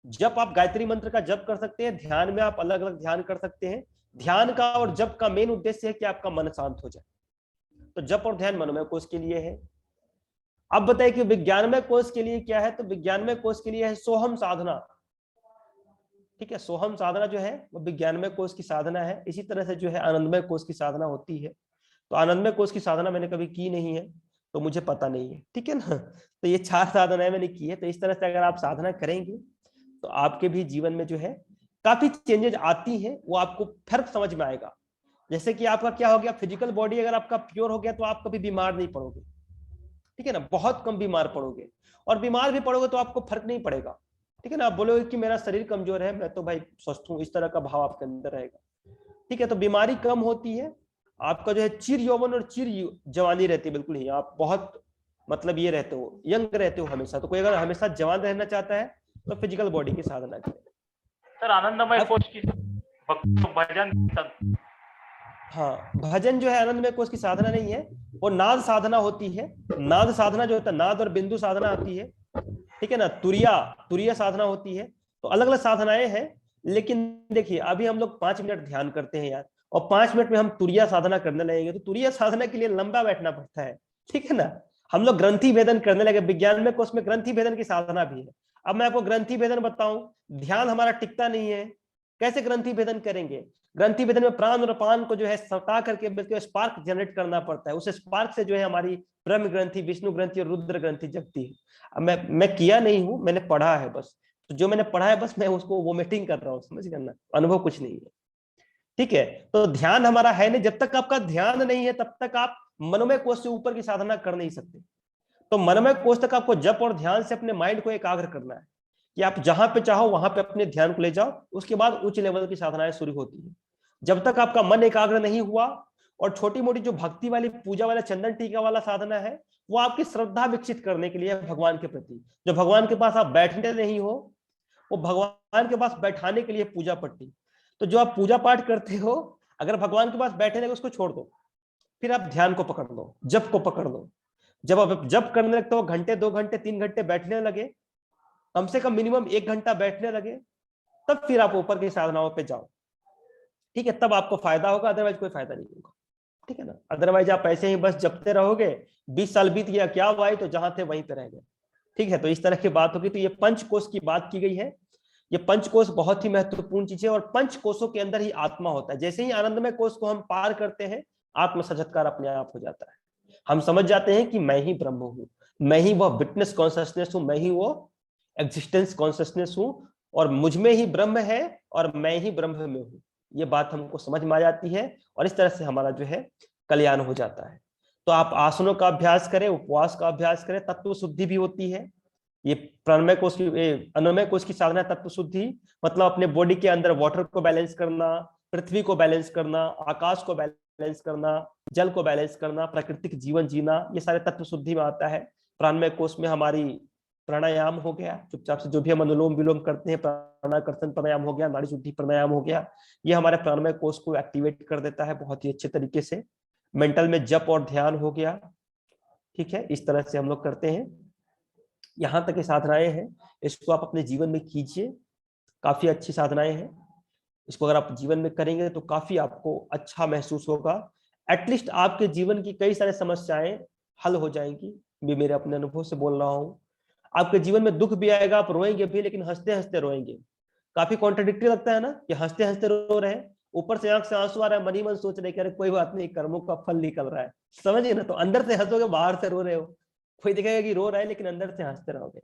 जप आप गायत्री मंत्र का जप कर सकते हैं, ध्यान में आप अलग अलग ध्यान कर सकते हैं। ध्यान का और जप का मेन उद्देश्य है कि आपका मन शांत हो जाए। तो जप और ध्यान मनोमय कोष के लिए है। अब बताइए कि विज्ञानमय कोष के लिए क्या है, तो विज्ञानमय कोष के लिए है सोहम साधना। ठीक है, सोहम साधना जो है वो विज्ञानमय कोष की साधना है। इसी तरह से जो है आनंदमय कोष की साधना होती है। तो आनंदमय कोष की साधना मैंने कभी की नहीं है, तो मुझे पता नहीं है। ठीक है ना, तो ये 4 साधनाएं मैंने की है। तो इस तरह से अगर आप साधना करेंगे तो आपके भी जीवन में जो है काफी चेंजेस आती हैं, वो आपको फर्क समझ में आएगा। जैसे कि आपका क्या हो गया, फिजिकल बॉडी अगर आपका प्योर हो गया तो आप कभी बीमार नहीं पड़ोगे। ठीक है ना, बहुत कम बीमार पड़ोगे, और बीमार भी पड़ोगे तो आपको फर्क नहीं पड़ेगा। ठीक है ना, आप बोलोगे कि मेरा शरीर कमजोर है, मैं तो भाई स्वस्थ हूं, इस तरह का भाव आपके अंदर रहेगा। ठीक है, तो बीमारी कम होती है, आपका जो है चिर यौवन और चिर जवानी रहती है। बिल्कुल ही आप बहुत मतलब ये रहते हो, यंग रहते हो हमेशा। तो कोई अगर हमेशा जवान रहना चाहता है तो फिजिकल बॉडी की साधना करें। सर आनंदमय कोष की भजन, हाँ, भजन जो है आनंदमय कोष की साधना नहीं है, वो नाद साधना होती है। नाद साधना जो होता है, नाद और बिंदु साधना आती है। ठीक है ना, तुरिया तुरिया साधना होती है। तो अलग अलग साधनाएं हैं। लेकिन देखिए अभी हम लोग 5 मिनट ध्यान करते हैं यार, और 5 मिनट में हम तुरिया साधना करने लगेंगे, तो तुरिया साधना के लिए लंबा बैठना पड़ता है। ठीक है ना, हम लोग ग्रंथि भेदन करने लगे। विज्ञान में कोष में ग्रंथि भेदन की साधना भी है। अब मैं आपको ग्रंथि भेदन बताऊं, ध्यान हमारा टिकता नहीं है, कैसे ग्रंथि भेदन करेंगे? ग्रंथि भेदन में प्राण और पान को जो है सटा करके बिल्कुल स्पार्क जनरेट करना पड़ता है। उस स्पार्क से जो है हमारी ब्रह्म ग्रंथि, विष्णु ग्रंथि और रुद्र ग्रंथि जगती है। अब मैं किया नहीं हूं, मैंने पढ़ा है बस। तो जो मैंने पढ़ा है बस मैं उसको वोमिटिंग कर रहा हूँ, समझ करना, अनुभव कुछ नहीं है। ठीक है, तो ध्यान हमारा है नहीं। जब तक आपका ध्यान नहीं है तब तक आप मनोमय कोष से ऊपर की साधना कर नहीं सकते। तो मनोमय कोष तक आपको जप और ध्यान से अपने माइंड को एकाग्र करना है, कि आप जहां पे चाहो वहां पे अपने ध्यान को ले जाओ। उसके बाद उच्च लेवल की साधनाएं शुरू होती है। जब तक आपका मन एकाग्र नहीं हुआ, और छोटी मोटी जो भक्ति वाली पूजा वाला चंदन टीका वाला साधना है, वो आपकी श्रद्धा विकसित करने के लिए है भगवान के प्रति। जो भगवान के पास आप बैठने नहीं हो, वो भगवान के पास बैठाने के लिए पूजा पट्टी। तो जो आप पूजा पाठ करते हो, अगर भगवान के पास बैठे लगे उसको छोड़ दो, फिर आप ध्यान को पकड़ लो, जप को पकड़ लो। जब आप जप करने लगते हो, घंटे 2 घंटे 3 घंटे बैठने लगे, कम से कम मिनिमम 1 घंटा बैठने लगे, तब फिर आप ऊपर की साधनाओं पे जाओ। ठीक है, तब आपको फायदा होगा, अदरवाइज कोई फायदा नहीं होगा। ठीक है ना, अदरवाइज आप ऐसे ही बस जपते रहोगे, 20 साल बीत गया, क्या हुआ, तो जहां थे वहीं पे रह गए। ठीक है, तो इस तरह की बात होगी। तो ये पंचकोश की बात की गई है। ये पंचकोश बहुत ही महत्वपूर्ण चीज है, और पंचकोशों के अंदर ही आत्मा होता है। जैसे ही आनंदमय कोश को हम पार करते हैं, आत्म साक्षात्कार अपने आप हो जाता है। हम समझ जाते हैं कि मैं ही ब्रह्म हूं, मैं ही वह विटनेस कॉन्शियसनेस हूं, मैं ही वो एग्जिस्टेंस कॉन्शियसनेस हूं, और मुझ में ही ब्रह्म है और मैं ही ब्रह्म में हूं। ये बात हमको समझ में आ जाती है, और इस तरह से हमारा जो है कल्याण हो जाता है। तो आप आसनों का अभ्यास करें, उपवास का अभ्यास करें, तत्व शुद्धि भी होती है। ये प्राणमय कोश की, अन्नमय कोश की साधना, तत्व शुद्धि मतलब अपने बॉडी के अंदर वाटर को बैलेंस करना, पृथ्वी को बैलेंस करना, आकाश को बैलेंस करना, जल को बैलेंस करना, प्राकृतिक जीवन जीना, ये सारे तत्व शुद्धि में आता है। प्राणमय कोश में हमारी प्राणायाम हो गया, चुपचाप से जो भी हम अनुलोम विलोम करते हैं, प्राणाकर्षण प्राणायाम हो गया, नाड़ी शुद्धि प्राणायाम हो गया, ये हमारे प्राणमय कोश को एक्टिवेट कर देता है बहुत ही अच्छे तरीके से। मेंटल में जप और ध्यान हो गया। ठीक है, इस तरह से हम लोग करते हैं। यहाँ तक की साधनाएं हैं, इसको आप अपने जीवन में कीजिए। काफी अच्छी साधनाएं हैं, इसको अगर आप जीवन में करेंगे तो काफी आपको अच्छा महसूस होगा। एटलीस्ट आपके जीवन की कई सारी समस्याएं हल हो जाएंगी। मैं मेरे अपने अनुभव से बोल रहा हूँ। आपके जीवन में दुख भी आएगा, आप रोएंगे भी, लेकिन हंसते हंसते रोएंगे। काफी कॉन्ट्रडिक्टरी लगता है ना, कि हंसते हंसते रो रहे हैं, ऊपर से आंख से आंसू आ रहा है, मन ही मन सोच रहे कि अरे कोई बात नहीं, कर्मों का फल निकल रहा है। समझिए ना, तो अंदर से हंसोगे, बाहर से रो रहे हो। कोई दिखेगा कि रो रहा है, लेकिन अंदर से हंसते रहोगे।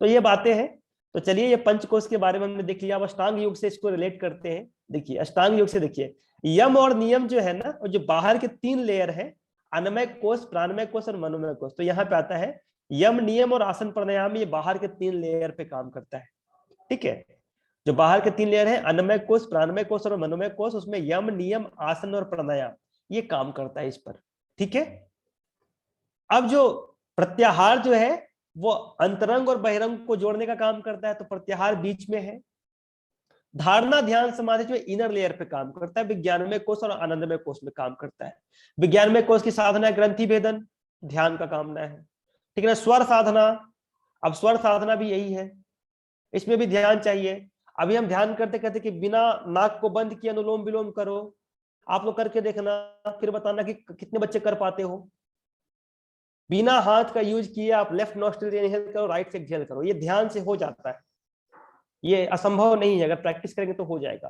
तो ये बातें हैं। तो चलिए, ये पंचकोश के बारे में हमने देख लिया। अब अष्टांग योग से इसको रिलेट करते हैं। देखिए अष्टांग योग से, देखिए यम और नियम जो है ना, और जो बाहर के 3 लेयर है, अन्नमय कोश, प्राणमय कोश और मनोमय कोश, तो यहाँ पे आता है यम, नियम और आसन प्राणायाम, ये बाहर के 3 लेयर पे काम करता है। ठीक है, जो बाहर के 3 लेयर है, अन्नमय कोश, प्राणमय कोश और मनोमय कोश, उसमें यम, नियम, आसन और प्राणायाम ये काम करता है इस पर। ठीक है, अब जो प्रत्याहार जो है वो अंतरंग और बहिरंग को जोड़ने का काम करता है, तो प्रत्याहार बीच में है। धारणा, ध्यान, समाधि जो इनर लेयर पे काम करता है, विज्ञानमय कोश और आनंदमय कोश में काम करता है। विज्ञानमय कोश की साधना ग्रंथि भेदन, ध्यान का कामना है। ठीक है ना, स्वर साधना, अब स्वर साधना भी यही है, इसमें भी ध्यान चाहिए। अभी हम ध्यान करते कहते कि बिना नाक को बंद किए अनुलोम विलोम करो, आप लोग करके देखना, फिर बताना कि कितने बच्चे कर पाते हो। बिना हाथ का यूज किए आप लेफ्ट नॉस्ट्रिल इनहेल करो, राइट से एक्सहेल करो, ये ध्यान से हो जाता है, ये असंभव नहीं है, अगर प्रैक्टिस करेंगे तो हो जाएगा।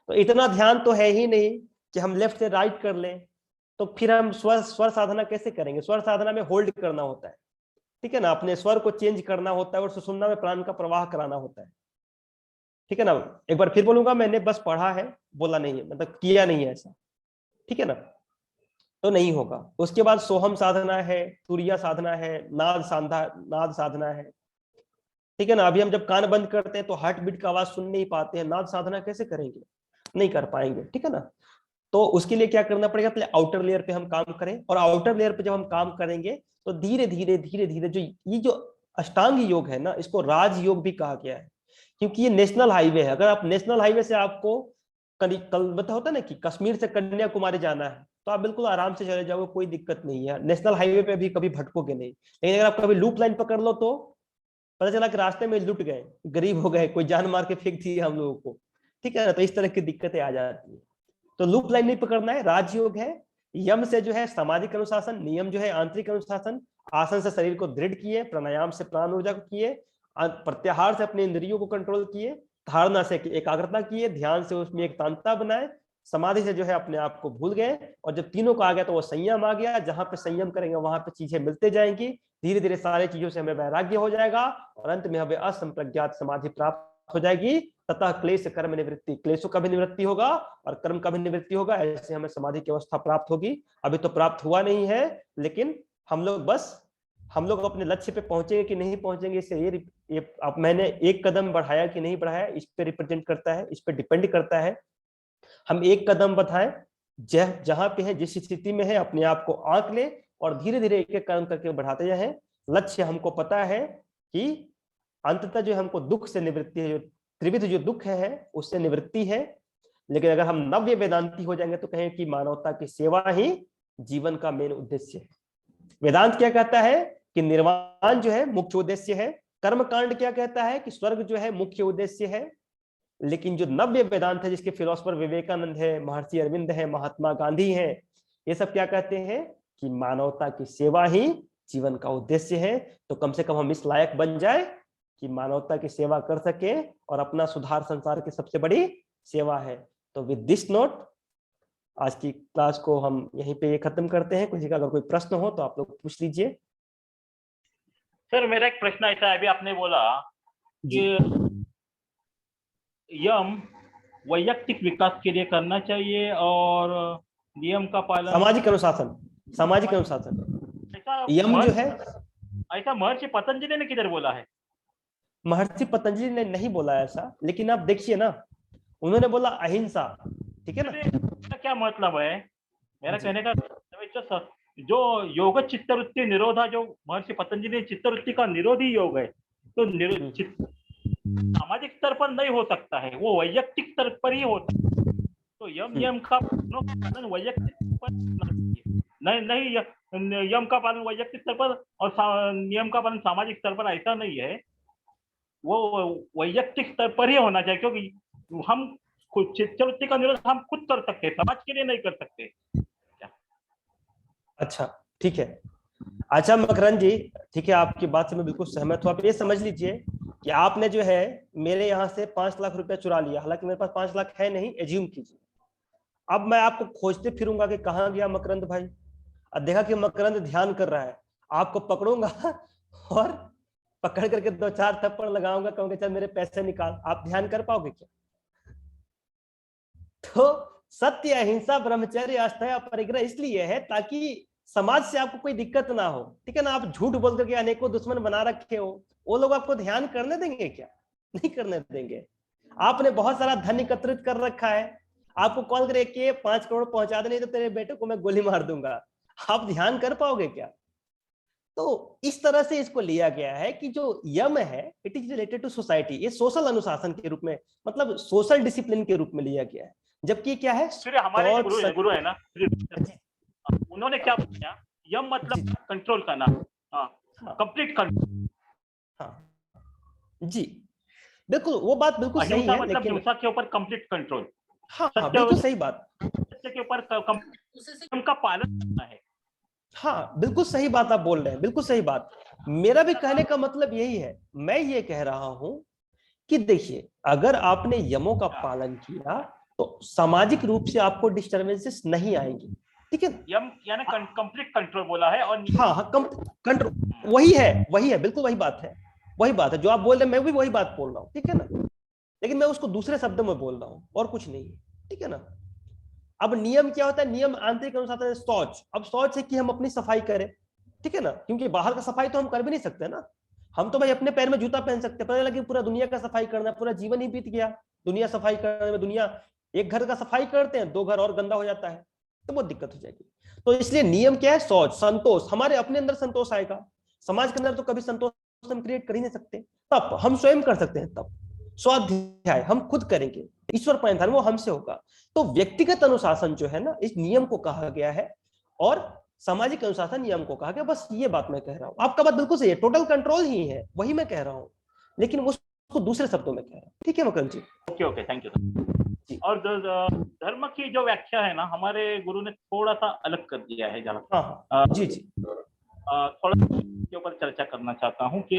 तो इतना ध्यान तो है ही नहीं कि हम लेफ्ट से राइट कर लें, तो फिर हम स्वर साधना कैसे करेंगे? स्वर साधना में होल्ड करना होता है, ठीक है ना, अपने स्वर को चेंज करना होता है और सुषुम्ना में प्राण का प्रवाह कराना होता है। ठीक है ना, एक बार फिर बोलूंगा, मैंने बस पढ़ा है, बोला नहीं है, मतलब किया नहीं है ऐसा। ठीक है ना, तो नहीं होगा। उसके बाद सोहम साधना है, तुरिया साधना है, नाद साधना है। ठीक है ना, अभी हम जब कान बंद करते हैं तो हार्ट बीट का आवाज सुन नहीं पाते हैं, नाद साधना कैसे करेंगे? नहीं कर पाएंगे। ठीक है ना, तो उसके लिए क्या करना पड़ेगा, पहले आउटर लेयर पे हम काम करें, और आउटर लेयर पे जब हम काम करेंगे तो धीरे धीरे धीरे धीरे जो अष्टांग योग है ना, इसको राजयोग भी कहा गया है, क्योंकि ये नेशनल हाईवे है। अगर आप नेशनल हाईवे से आपको कल बता होता ना कि कश्मीर से कन्याकुमारी जाना है, तो आप बिल्कुल आराम से चले जाओगे, कोई दिक्कत नहीं है, नेशनल हाईवे पे भी कभी भटकोगे नहीं। लेकिन अगर आप कभी लूप लाइन पकड़ लो तो पता चला कि रास्ते में लुट गए, गरीब हो गए, कोई जान मार के फेंक दी हम लोगों को। ठीक है ना, तो इस तरह की दिक्कतें आ जाती है। तो लूप लाइन नहीं पकड़ना है, राजयोग है। यम से जो है सामाजिक अनुशासन, नियम जो है आंतरिक अनुशासन, आसन से शरीर को दृढ़ किए, प्राणायाम से प्राण ऊर्जा को किए, प्रत्याहार से अपने इंद्रियों को कंट्रोल किए, धारणा से एकाग्रता किए, ध्यान से उसमें एक तांता बनाए, समाधि से जो है अपने आप को भूल गए, और जब तीनों का आ गया तो वो संयम आ गया। जहां पे संयम करेंगे वहां पे चीजें मिलते जाएंगी, धीरे धीरे सारी चीजों से हमें वैराग्य हो जाएगा, और अंत में हमें असंप्रज्ञात समाधि प्राप्त हो जाएगी। तथा क्लेश कर्म निवृत्ति, क्लेशों का भी निवृत्ति होगा और कर्म का भी निवृत्ति होगा, ऐसे हमें समाधि की अवस्था प्राप्त होगी। अभी तो प्राप्त हुआ नहीं है, लेकिन हम लोग अपने लक्ष्य पे पहुंचेंगे कि नहीं पहुंचेंगे, इससे ये अब मैंने एक कदम बढ़ाया कि नहीं बढ़ाया, इस पे रिप्रेजेंट करता है, इस पे डिपेंड करता है। हम एक कदम बढ़ाएं, जहां पे है, जिस स्थिति में है, अपने आप को आंक ले और धीरे धीरे एक एक कदम करके बढ़ाते जाएं। लक्ष्य हमको पता है कि अंततः जो हमको दुख से निवृत्ति है, जो त्रिविध जो दुख है उससे निवृत्ति है। लेकिन अगर हम नव्य वेदांती हो जाएंगे तो कहें कि मानवता की सेवा ही जीवन का मेन उद्देश्य है। वेदांत क्या कहता है कि निर्वाण जो है मुख्य उद्देश्य है। कर्मकांड क्या कहता है कि स्वर्ग जो है मुख्य उद्देश्य है। लेकिन जो नव्य वेदांत है, जिसके फिलोसफर विवेकानंद है, महर्षि अरविंद है, महात्मा गांधी है, ये सब क्या कहते हैं कि मानवता की सेवा ही जीवन का उद्देश्य है। तो कम से कम हम इस लायक बन जाए कि मानवता की सेवा कर सके, और अपना सुधार संसार की सबसे बड़ी सेवा है। तो विद दिस नोट आज की क्लास को हम यहीं पे ये खत्म करते हैं। किसी का अगर कोई प्रश्न हो तो आप लोग पूछ लीजिए। सर मेरा एक प्रश्न ऐसा है, अभी आपने बोला कि यम वैयक्तिक विकास के लिए करना चाहिए और नियम का पालन, सामाजिक अनुशासन, सामाजिक अनुशासन, ऐसा यम जो है, ऐसा महर्षि पतंजलि ने किधर बोला है? महर्षि पतंजलि ने नहीं बोला ऐसा, लेकिन आप देखिए ना, उन्होंने बोला अहिंसा। ठीक है ना, क्या मतलब है मेरा कहने का, जो योग चित्तवृत्ति निरोधा, जो महर्षि पतंजलि चित्तवृत्ति का निरोधी योग है, तो सामाजिक स्तर पर नहीं हो सकता है, वो वैयक्तिक स्तर पर ही होता है। तो यम नियम का पालन वैयक्तिक स्तर पर नहीं, यम का पालन वैयक्तिक स्तर पर और नियम का पालन सामाजिक स्तर पर, ऐसा नहीं है, वो वैयक्तिक स्तर पर ही होना चाहिए। क्योंकि हम खुद चित्तवृत्ति का निरोध हम खुद कर सकते हैं, समाज के लिए नहीं कर सकते। अच्छा ठीक है, अच्छा मकरंद जी, ठीक है, आपकी बात से मैं बिल्कुल सहमत हूँ। आप ये समझ लीजिए कि आपने जो है मेरे यहाँ से 5 लाख रुपया चुरा लिया, हालांकि मेरे पास 5 लाख है नहीं, एज्यूम कीजिए। अब मैं आपको खोजते फिरूंगा कि कहाँ गया मकरंद भाई। अब देखा कि मकरंद ध्यान कर रहा है, आपको पकड़ूंगा और पकड़ करके 2-4 थप्पड़ लगाऊंगा, कहूंगा चल मेरे पैसे निकाल, आप ध्यान कर पाओगे क्या? तो सत्य, अहिंसा, ब्रह्मचर्य, आस्था, परिग्रह इसलिए है ताकि समाज से आपको कोई दिक्कत ना हो, ठीक है ना। आप झूठ बोल करके अनेकों दुश्मन बना रखे हो, वो लोग आपको ध्यान करने देंगे क्या? नहीं करने देंगे। आपने बहुत सारा धन एकत्रित कर रखा है, आपको कॉल करके 5 करोड़ पहुंचा दे, नहीं तो तेरे बेटे को मैं गोली मार दूंगा, आप ध्यान कर पाओगे क्या? तो इस तरह से इसको लिया गया है कि जो यम है it is related to society, ये सोशल अनुशासन के रूप में, मतलब सोशल डिसिप्लिन के रूप में लिया गया है। जबकि क्या है, फिर हमारे जो गुरु है ना, उन्होंने क्या बताया, यम मतलब कंट्रोल करना, कंप्लीट कंट्रोल। हाँ जी, बिल्कुल वो बात बिल्कुल सही है, मतलब लेकिन हिंसा के ऊपर कंप्लीट कंट्रोल। हाँ बिल्कुल सही बात, सत्य के ऊपर का पालन करना है। हाँ बिल्कुल सही बात आप बोल रहे हैं, बिल्कुल सही बात। मेरा भी कहने का मतलब यही है, मैं ये कह रहा हूं कि देखिए, अगर आपने यमों का पालन किया तो सामाजिक रूप से आपको डिस्टर्बेंसेस नहीं आएंगी, ठीक है। यम यानी कंप्लीट कंट्रोल बोला है, और हाँ कंट्रोल वही है, बिल्कुल वही बात है जो आप बोल रहे हैं, मैं भी वही बात बोल रहा हूँ, ठीक है ना। लेकिन मैं उसको दूसरे शब्दों में बोल रहा हूँ और कुछ नहीं है, ठीक है ना। अब नियम क्या होता है, नियम आंतरिक अनुशासन, शौच। अब शौच है कि हम अपनी सफाई करें, ठीक है ना, क्योंकि बाहर का सफाई तो हम कर भी नहीं सकते ना। हम तो भाई अपने पैर में जूता पहन सकते हैं, पता लगे पूरा दुनिया का सफाई करना, पूरा जीवन ही बीत गया दुनिया सफाई करने में। दुनिया एक घर का सफाई करते हैं, 2 घर और गंदा हो जाता है, तो बहुत दिक्कत हो जाएगी। तो इसलिए नियम क्या है, शौच, संतोष, हमारे अपने अंदर संतोष आएगा। समाज के अंदर तो कभी संतोष हम क्रिएट कर ही नहीं सकते, तब हम स्वयं कर सकते हैं। तब स्वाध्याय हम खुद करेंगे, ईश्वर परिधान वो हमसे होगा। तो व्यक्तिगत अनुशासन जो है ना, इस नियम को कहा गया है, और सामाजिक अनुशासन नियम को कहा गया। बस ये बात मैं कह रहा हूं, आपका बात बिल्कुल सही है, टोटल कंट्रोल ही है, वही मैं कह रहा हूं, लेकिन उसको दूसरे शब्दों में कह रहा हूं, ठीक है Makarand ji. Okay, thank you. और धर्म की जो व्याख्या है ना, हमारे गुरु ने थोड़ा सा अलग कर दिया है जरा। हाँ जी थोड़ा के ऊपर चर्चा करना चाहता हूँ कि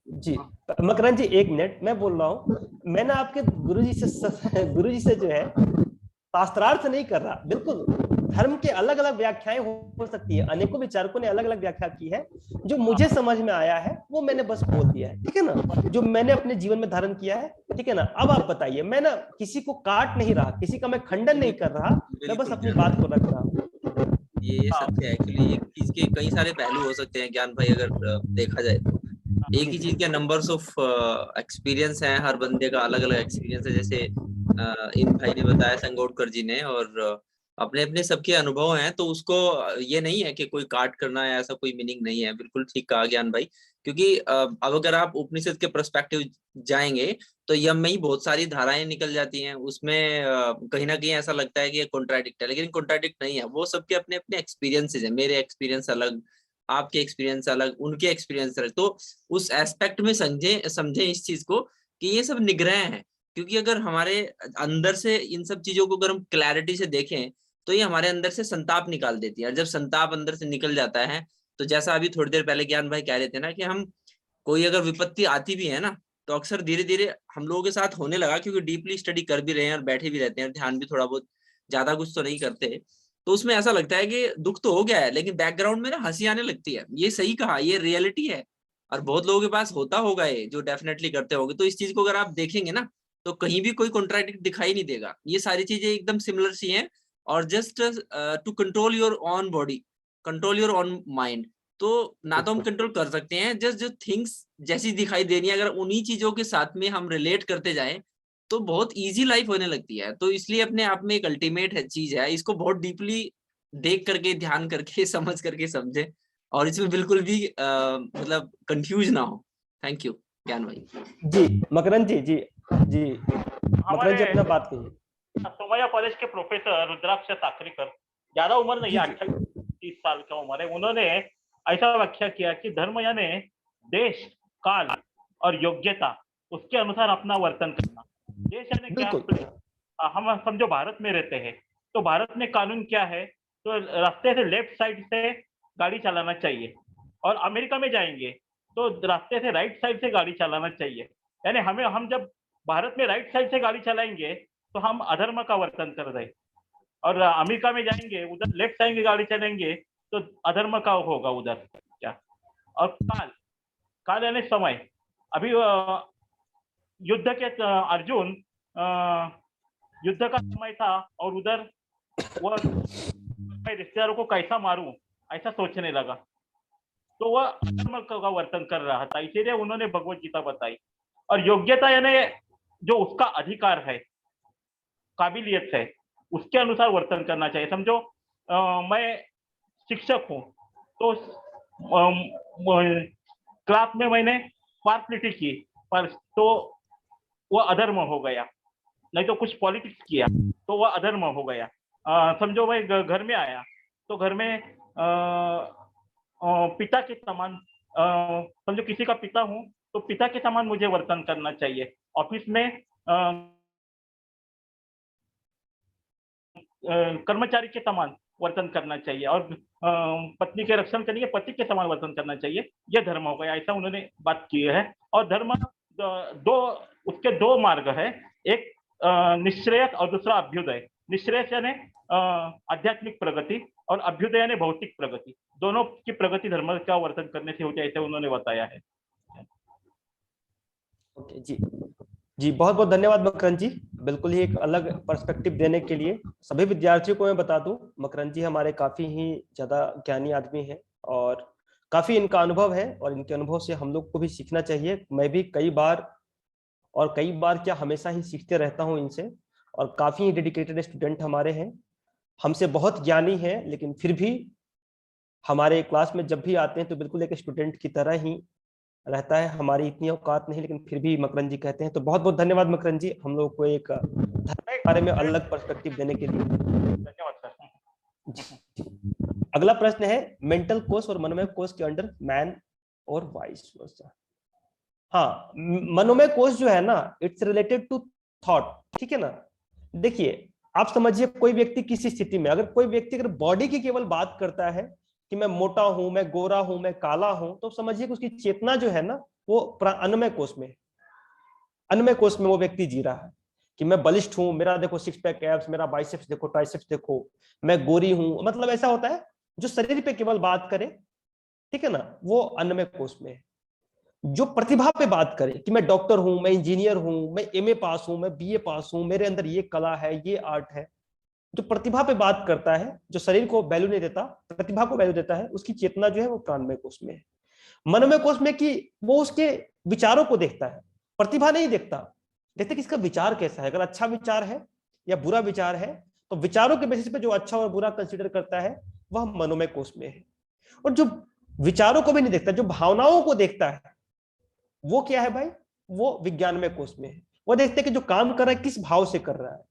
जी मकरंद जी, 1 मिनट मैं बोल रहा हूँ। मैं ना आपके गुरुजी से जो है शास्त्रार्थ नहीं कर रहा, बिल्कुल धर्म के अलग अलग व्याख्याएं हो सकती है, अनेकों विचारकों ने अलग अलग व्याख्या की है, जो मुझे समझ में आया है वो मैंने बस बोल दिया है, ठीक है ना, जो मैंने अपने जीवन में धारण किया है, ठीक है ना। अब आप बताइए, मैं ना किसी को काट नहीं रहा, किसी का मैं खंडन नहीं कर रहा, मैं बस अपनी बात को रख रहा हूँ। ये सत्य है, एक्चुअली एक चीज के कई सारे पहलू हो सकते हैं ज्ञान भाई, अगर देखा जाए तो एक ही चीज के नंबर्स ऑफ एक्सपीरियंस हैं, हर बंदे का अलग अलग एक्सपीरियंस है। जैसे इन भाई ने बताया, संगोडकर जी ने, और अपने अपने सबके अनुभव हैं, तो उसको ये नहीं है कि कोई काट करना है, ऐसा कोई मीनिंग नहीं है। बिल्कुल ठीक कहा ज्ञान भाई, क्योंकि अब अगर आप उपनिषद के पर्सपेक्टिव जाएंगे तो यम में ही बहुत सारी धाराएं निकल जाती हैं, उसमें कहीं ना कहीं ऐसा लगता है कि ये कॉन्ट्राडिक्ट है, लेकिन कॉन्ट्राडिक्ट नहीं है। वो सबके अपने अपने एक्सपीरियंसेस हैं, मेरे एक्सपीरियंस अलग, आपके एक्सपीरियंस अलग, उनके एक्सपीरियंस अलग। तो उस एस्पेक्ट में समझे इस चीज को कि ये सब निग्रह है, क्योंकि अगर हमारे अंदर से इन सब चीजों को अगर हम क्लैरिटी से देखें तो ये हमारे अंदर से संताप निकाल देती है। और जब संताप अंदर से निकल जाता है, तो जैसा अभी थोड़ी देर पहले ज्ञान भाई कह रहे थे ना, कि हम कोई अगर विपत्ति आती भी है ना, तो अक्सर धीरे धीरे हम लोगों के साथ होने लगा, क्योंकि डीपली स्टडी कर भी रहे हैं और बैठे भी रहते हैं, ध्यान भी थोड़ा बहुत, ज्यादा कुछ तो नहीं करते, तो उसमें ऐसा लगता है कि दुख तो हो गया है, लेकिन बैकग्राउंड में ना हंसी आने लगती है। ये सही कहा, ये रियलिटी है, और बहुत लोगों के पास होता होगा ये, जो डेफिनेटली करते होंगे। तो इस चीज को अगर आप देखेंगे ना, तो कहीं भी कोई कॉन्ट्रैक्ट दिखाई नहीं देगा, ये सारी चीजें एकदम सिमिलर सी हैं। और just to control your own body, control your own mind, तो ना तो हम कंट्रोल कर सकते हैं, जस्ट जो थिंग्स जैसी दिखाई दे रही है, अगर उन्हीं चीजों के साथ में हम रिलेट करते जाएं तो बहुत इजी लाइफ होने लगती है। तो इसलिए अपने आप में एक अल्टीमेट है चीज है, इसको बहुत डीपली देख करके, ध्यान करके, समझ करके समझे, और इसमें बिल्कुल भी मतलब कंफ्यूज ना हो। थैंक यू ज्ञान भाई। जी मकरंद जी मकरंद जी अपना बात कहिए। सोमैया कॉलेज के प्रोफेसर रुद्राक्ष ताकरेकर, ज्यादा उम्र नहीं है, 28-30 साल का उम्र है, उन्होंने ऐसा व्याख्या किया कि धर्म यानी देश, काल और योग्यता, उसके अनुसार अपना वर्तन करना। देश यानी क्या, हम समझो भारत में रहते हैं, तो भारत में कानून क्या है, तो रास्ते से लेफ्ट साइड से गाड़ी चलाना चाहिए, और अमेरिका में जाएंगे तो रास्ते से राइट साइड से गाड़ी चलाना चाहिए। यानी हम जब भारत में राइट साइड से गाड़ी चलाएंगे तो हम अधर्म का वर्तन कर रहे, और अमेरिका में जाएंगे उधर लेफ्ट साइड की गाड़ी चलेंगे तो अधर्म का होगा उधर क्या। और काल, काल यानी समय। अभी युद्ध के अर्जुन युद्ध का समय था और उधर वह रिश्तेदारों को कैसा मारूं ऐसा सोचने लगा, तो वह अधर्म का वर्तन कर रहा था, इसीलिए उन्होंने भगवत गीता बताई। और योग्यता यानी जो उसका अधिकार है, काबिलियत है, उसके अनुसार वर्तन करना चाहिए। समझो मैं शिक्षक हूँ, तो क्लास में मैंने पार्शलिटी की, पर तो वह अधर्म हो गया, नहीं तो कुछ पॉलिटिक्स किया तो वह अधर्म हो गया। समझो मैं घर में आया तो घर में पिता के समान, समझो किसी का पिता हूँ तो पिता के समान मुझे वर्तन करना चाहिए। ऑफिस में कर्मचारी के समान वर्तन करना चाहिए, और पत्नी के रक्षण के लिए पति के समान वर्तन करना चाहिए। यह धर्म हो गया, ऐसा उन्होंने बात की है। और धर्म उसके दो मार्ग है, एक निश्रेयस और दूसरा अभ्युदय। निश्रेयस यानी आध्यात्मिक प्रगति और अभ्युदय यानी भौतिक प्रगति। दोनों की प्रगति धर्म का वर्तन करने से होती है, ऐसे उन्होंने बताया है। ओके जी जी, बहुत बहुत धन्यवाद मकरंद जी, बिल्कुल ही एक अलग पर्सपेक्टिव देने के लिए। सभी विद्यार्थियों को मैं बता दूं, मकरंद जी हमारे काफी ही ज्यादा ज्ञानी आदमी हैं और काफी इनका अनुभव है, और इनके अनुभव से हम लोग को भी सीखना चाहिए। मैं भी कई बार क्या हमेशा ही सीखते रहता हूं इनसे, और काफी डेडिकेटेड स्टूडेंट हमारे हैं, हमसे बहुत ज्ञानी हैं, लेकिन फिर भी हमारे क्लास में जब भी आते हैं तो बिल्कुल एक स्टूडेंट की तरह ही रहता है। हमारी इतनी औकात नहीं, लेकिन फिर भी मकरंद जी कहते हैं। तो बहुत बहुत धन्यवाद मकरंद जी, हम लोग को एक धर्म के बारे में अलग पर्सपेक्टिव देने के लिए। धन्यवाद सर। अगला प्रश्न है, मेंटल कोष और मनोमय कोष के अंडर मैन और वाइस वर्सा। हाँ, मनोमय कोष जो है ना, इट्स रिलेटेड टू थॉट, ठीक है ना। देखिए, आप समझिए कोई व्यक्ति किसी स्थिति में, अगर कोई व्यक्ति अगर बॉडी की केवल बात करता है कि मैं मोटा हूं, मैं गोरा हूं, मैं काला हूं, तो समझिए कि उसकी चेतना जो है ना वो अन्नमय कोष में, अन्नमय कोष में वो व्यक्ति जी रहा है कि मैं बलिष्ठ हूं, मेरा देखो सिक्स पैक एब्स, मेरा बाइसेप्स देखो, ट्राइसेप्स देखो, मैं गोरी हूं। मतलब ऐसा होता है जो शरीर पे केवल बात करे, ठीक है ना, वो अन्नमय कोष में है। जो प्रतिभा पे बात करे कि मैं डॉक्टर हूं, मैं इंजीनियर हूं, मैं एमए पास हूं, मैं बीए पास हूं, मेरे अंदर ये कला है, ये आर्ट है, जो प्रतिभा पे बात करता है, जो शरीर को वैल्यू नहीं देता, प्रतिभा को वैल्यू देता है, उसकी चेतना जो है वो प्राणमय कोष में है। मनोमय कोष में कि वो उसके विचारों को देखता है, प्रतिभा नहीं देखता, देखते कि इसका विचार कैसा है। अगर अच्छा विचार है या बुरा विचार है, तो विचारों के बेसिस पे जो अच्छा और बुरा कंसिडर करता है वह मनोमय कोष में है। और जो विचारों को भी नहीं देखता, जो भावनाओं को देखता है, वो क्या है भाई, वो विज्ञानमय कोष में है। वो देखते हैं कि जो काम कर रहा है किस भाव से कर रहा है,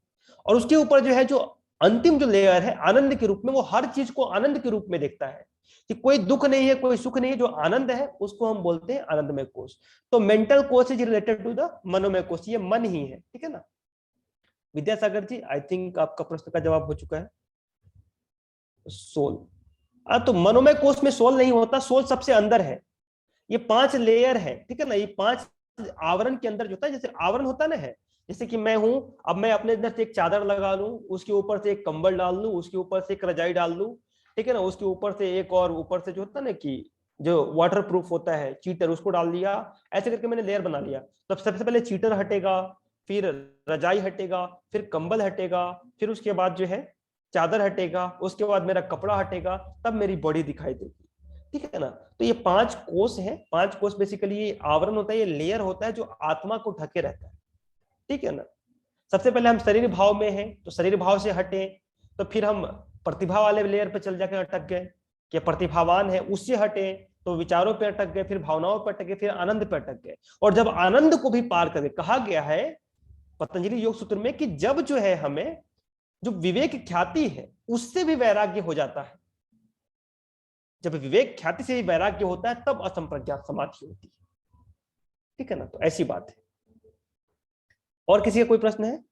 और उसके ऊपर जो है जो अंतिम जो लेयर है आनंद के रूप में, वो हर चीज को आनंद के रूप में देखता है कि कोई दुख नहीं है, कोई सुख नहीं है, जो आनंद है उसको हम बोलते हैं आनंदमय कोष। तो मेंटल कोष इज रिलेटेड टू द मनोमय कोष, ये मन ही है, ठीक है ना। विद्यासागर जी, आई थिंक आपका प्रश्न का जवाब हो चुका है। सोल, तो मनोमय कोष में सोल नहीं होता, सोल सबसे अंदर है। ये 5 लेयर है, ठीक है ना, ये 5 आवरण के अंदर जो होता है, जैसे आवरण होता ना है, जैसे कि मैं हूं, अब मैं अपने अंदर से एक चादर लगा लूं, उसके ऊपर से एक कंबल डाल लूं, उसके ऊपर से एक रजाई डाल लूं, ठीक है ना, उसके ऊपर से एक और ऊपर से जो होता है ना कि जो वाटर प्रूफ होता है चीटर, उसको डाल दिया, ऐसे करके मैंने लेयर बना लिया। तब सबसे पहले चीटर हटेगा, फिर रजाई हटेगा, फिर कंबल हटेगा, फिर उसके बाद जो है चादर हटेगा, उसके बाद मेरा कपड़ा हटेगा, तब मेरी बॉडी दिखाई देगी, ठीक है ना। तो ये 5 कोष है, 5 कोष बेसिकली ये आवरण होता है, ये लेयर होता है जो आत्मा को ढके रहता है, ठीक है ना। सबसे पहले हम शरीर भाव में हैं, तो शरीर भाव से हटे, तो फिर हम प्रतिभा वाले लेयर पे चल जाके अटक गए कि प्रतिभावान है, उससे हटे तो विचारों पे अटक गए, फिर भावनाओं पे अटक गए, फिर आनंद पे अटक गए। और जब आनंद को भी पार करके, कहा गया है पतंजलि योग सूत्र में कि जब जो है हमें जो विवेक ख्याति है उससे भी वैराग्य हो जाता है, जब विवेक ख्याति से भी वैराग्य होता है तब असंप्रज्ञात समाधि होती है, ठीक है ना। तो ऐसी बात है। और किसी का कोई प्रश्न है?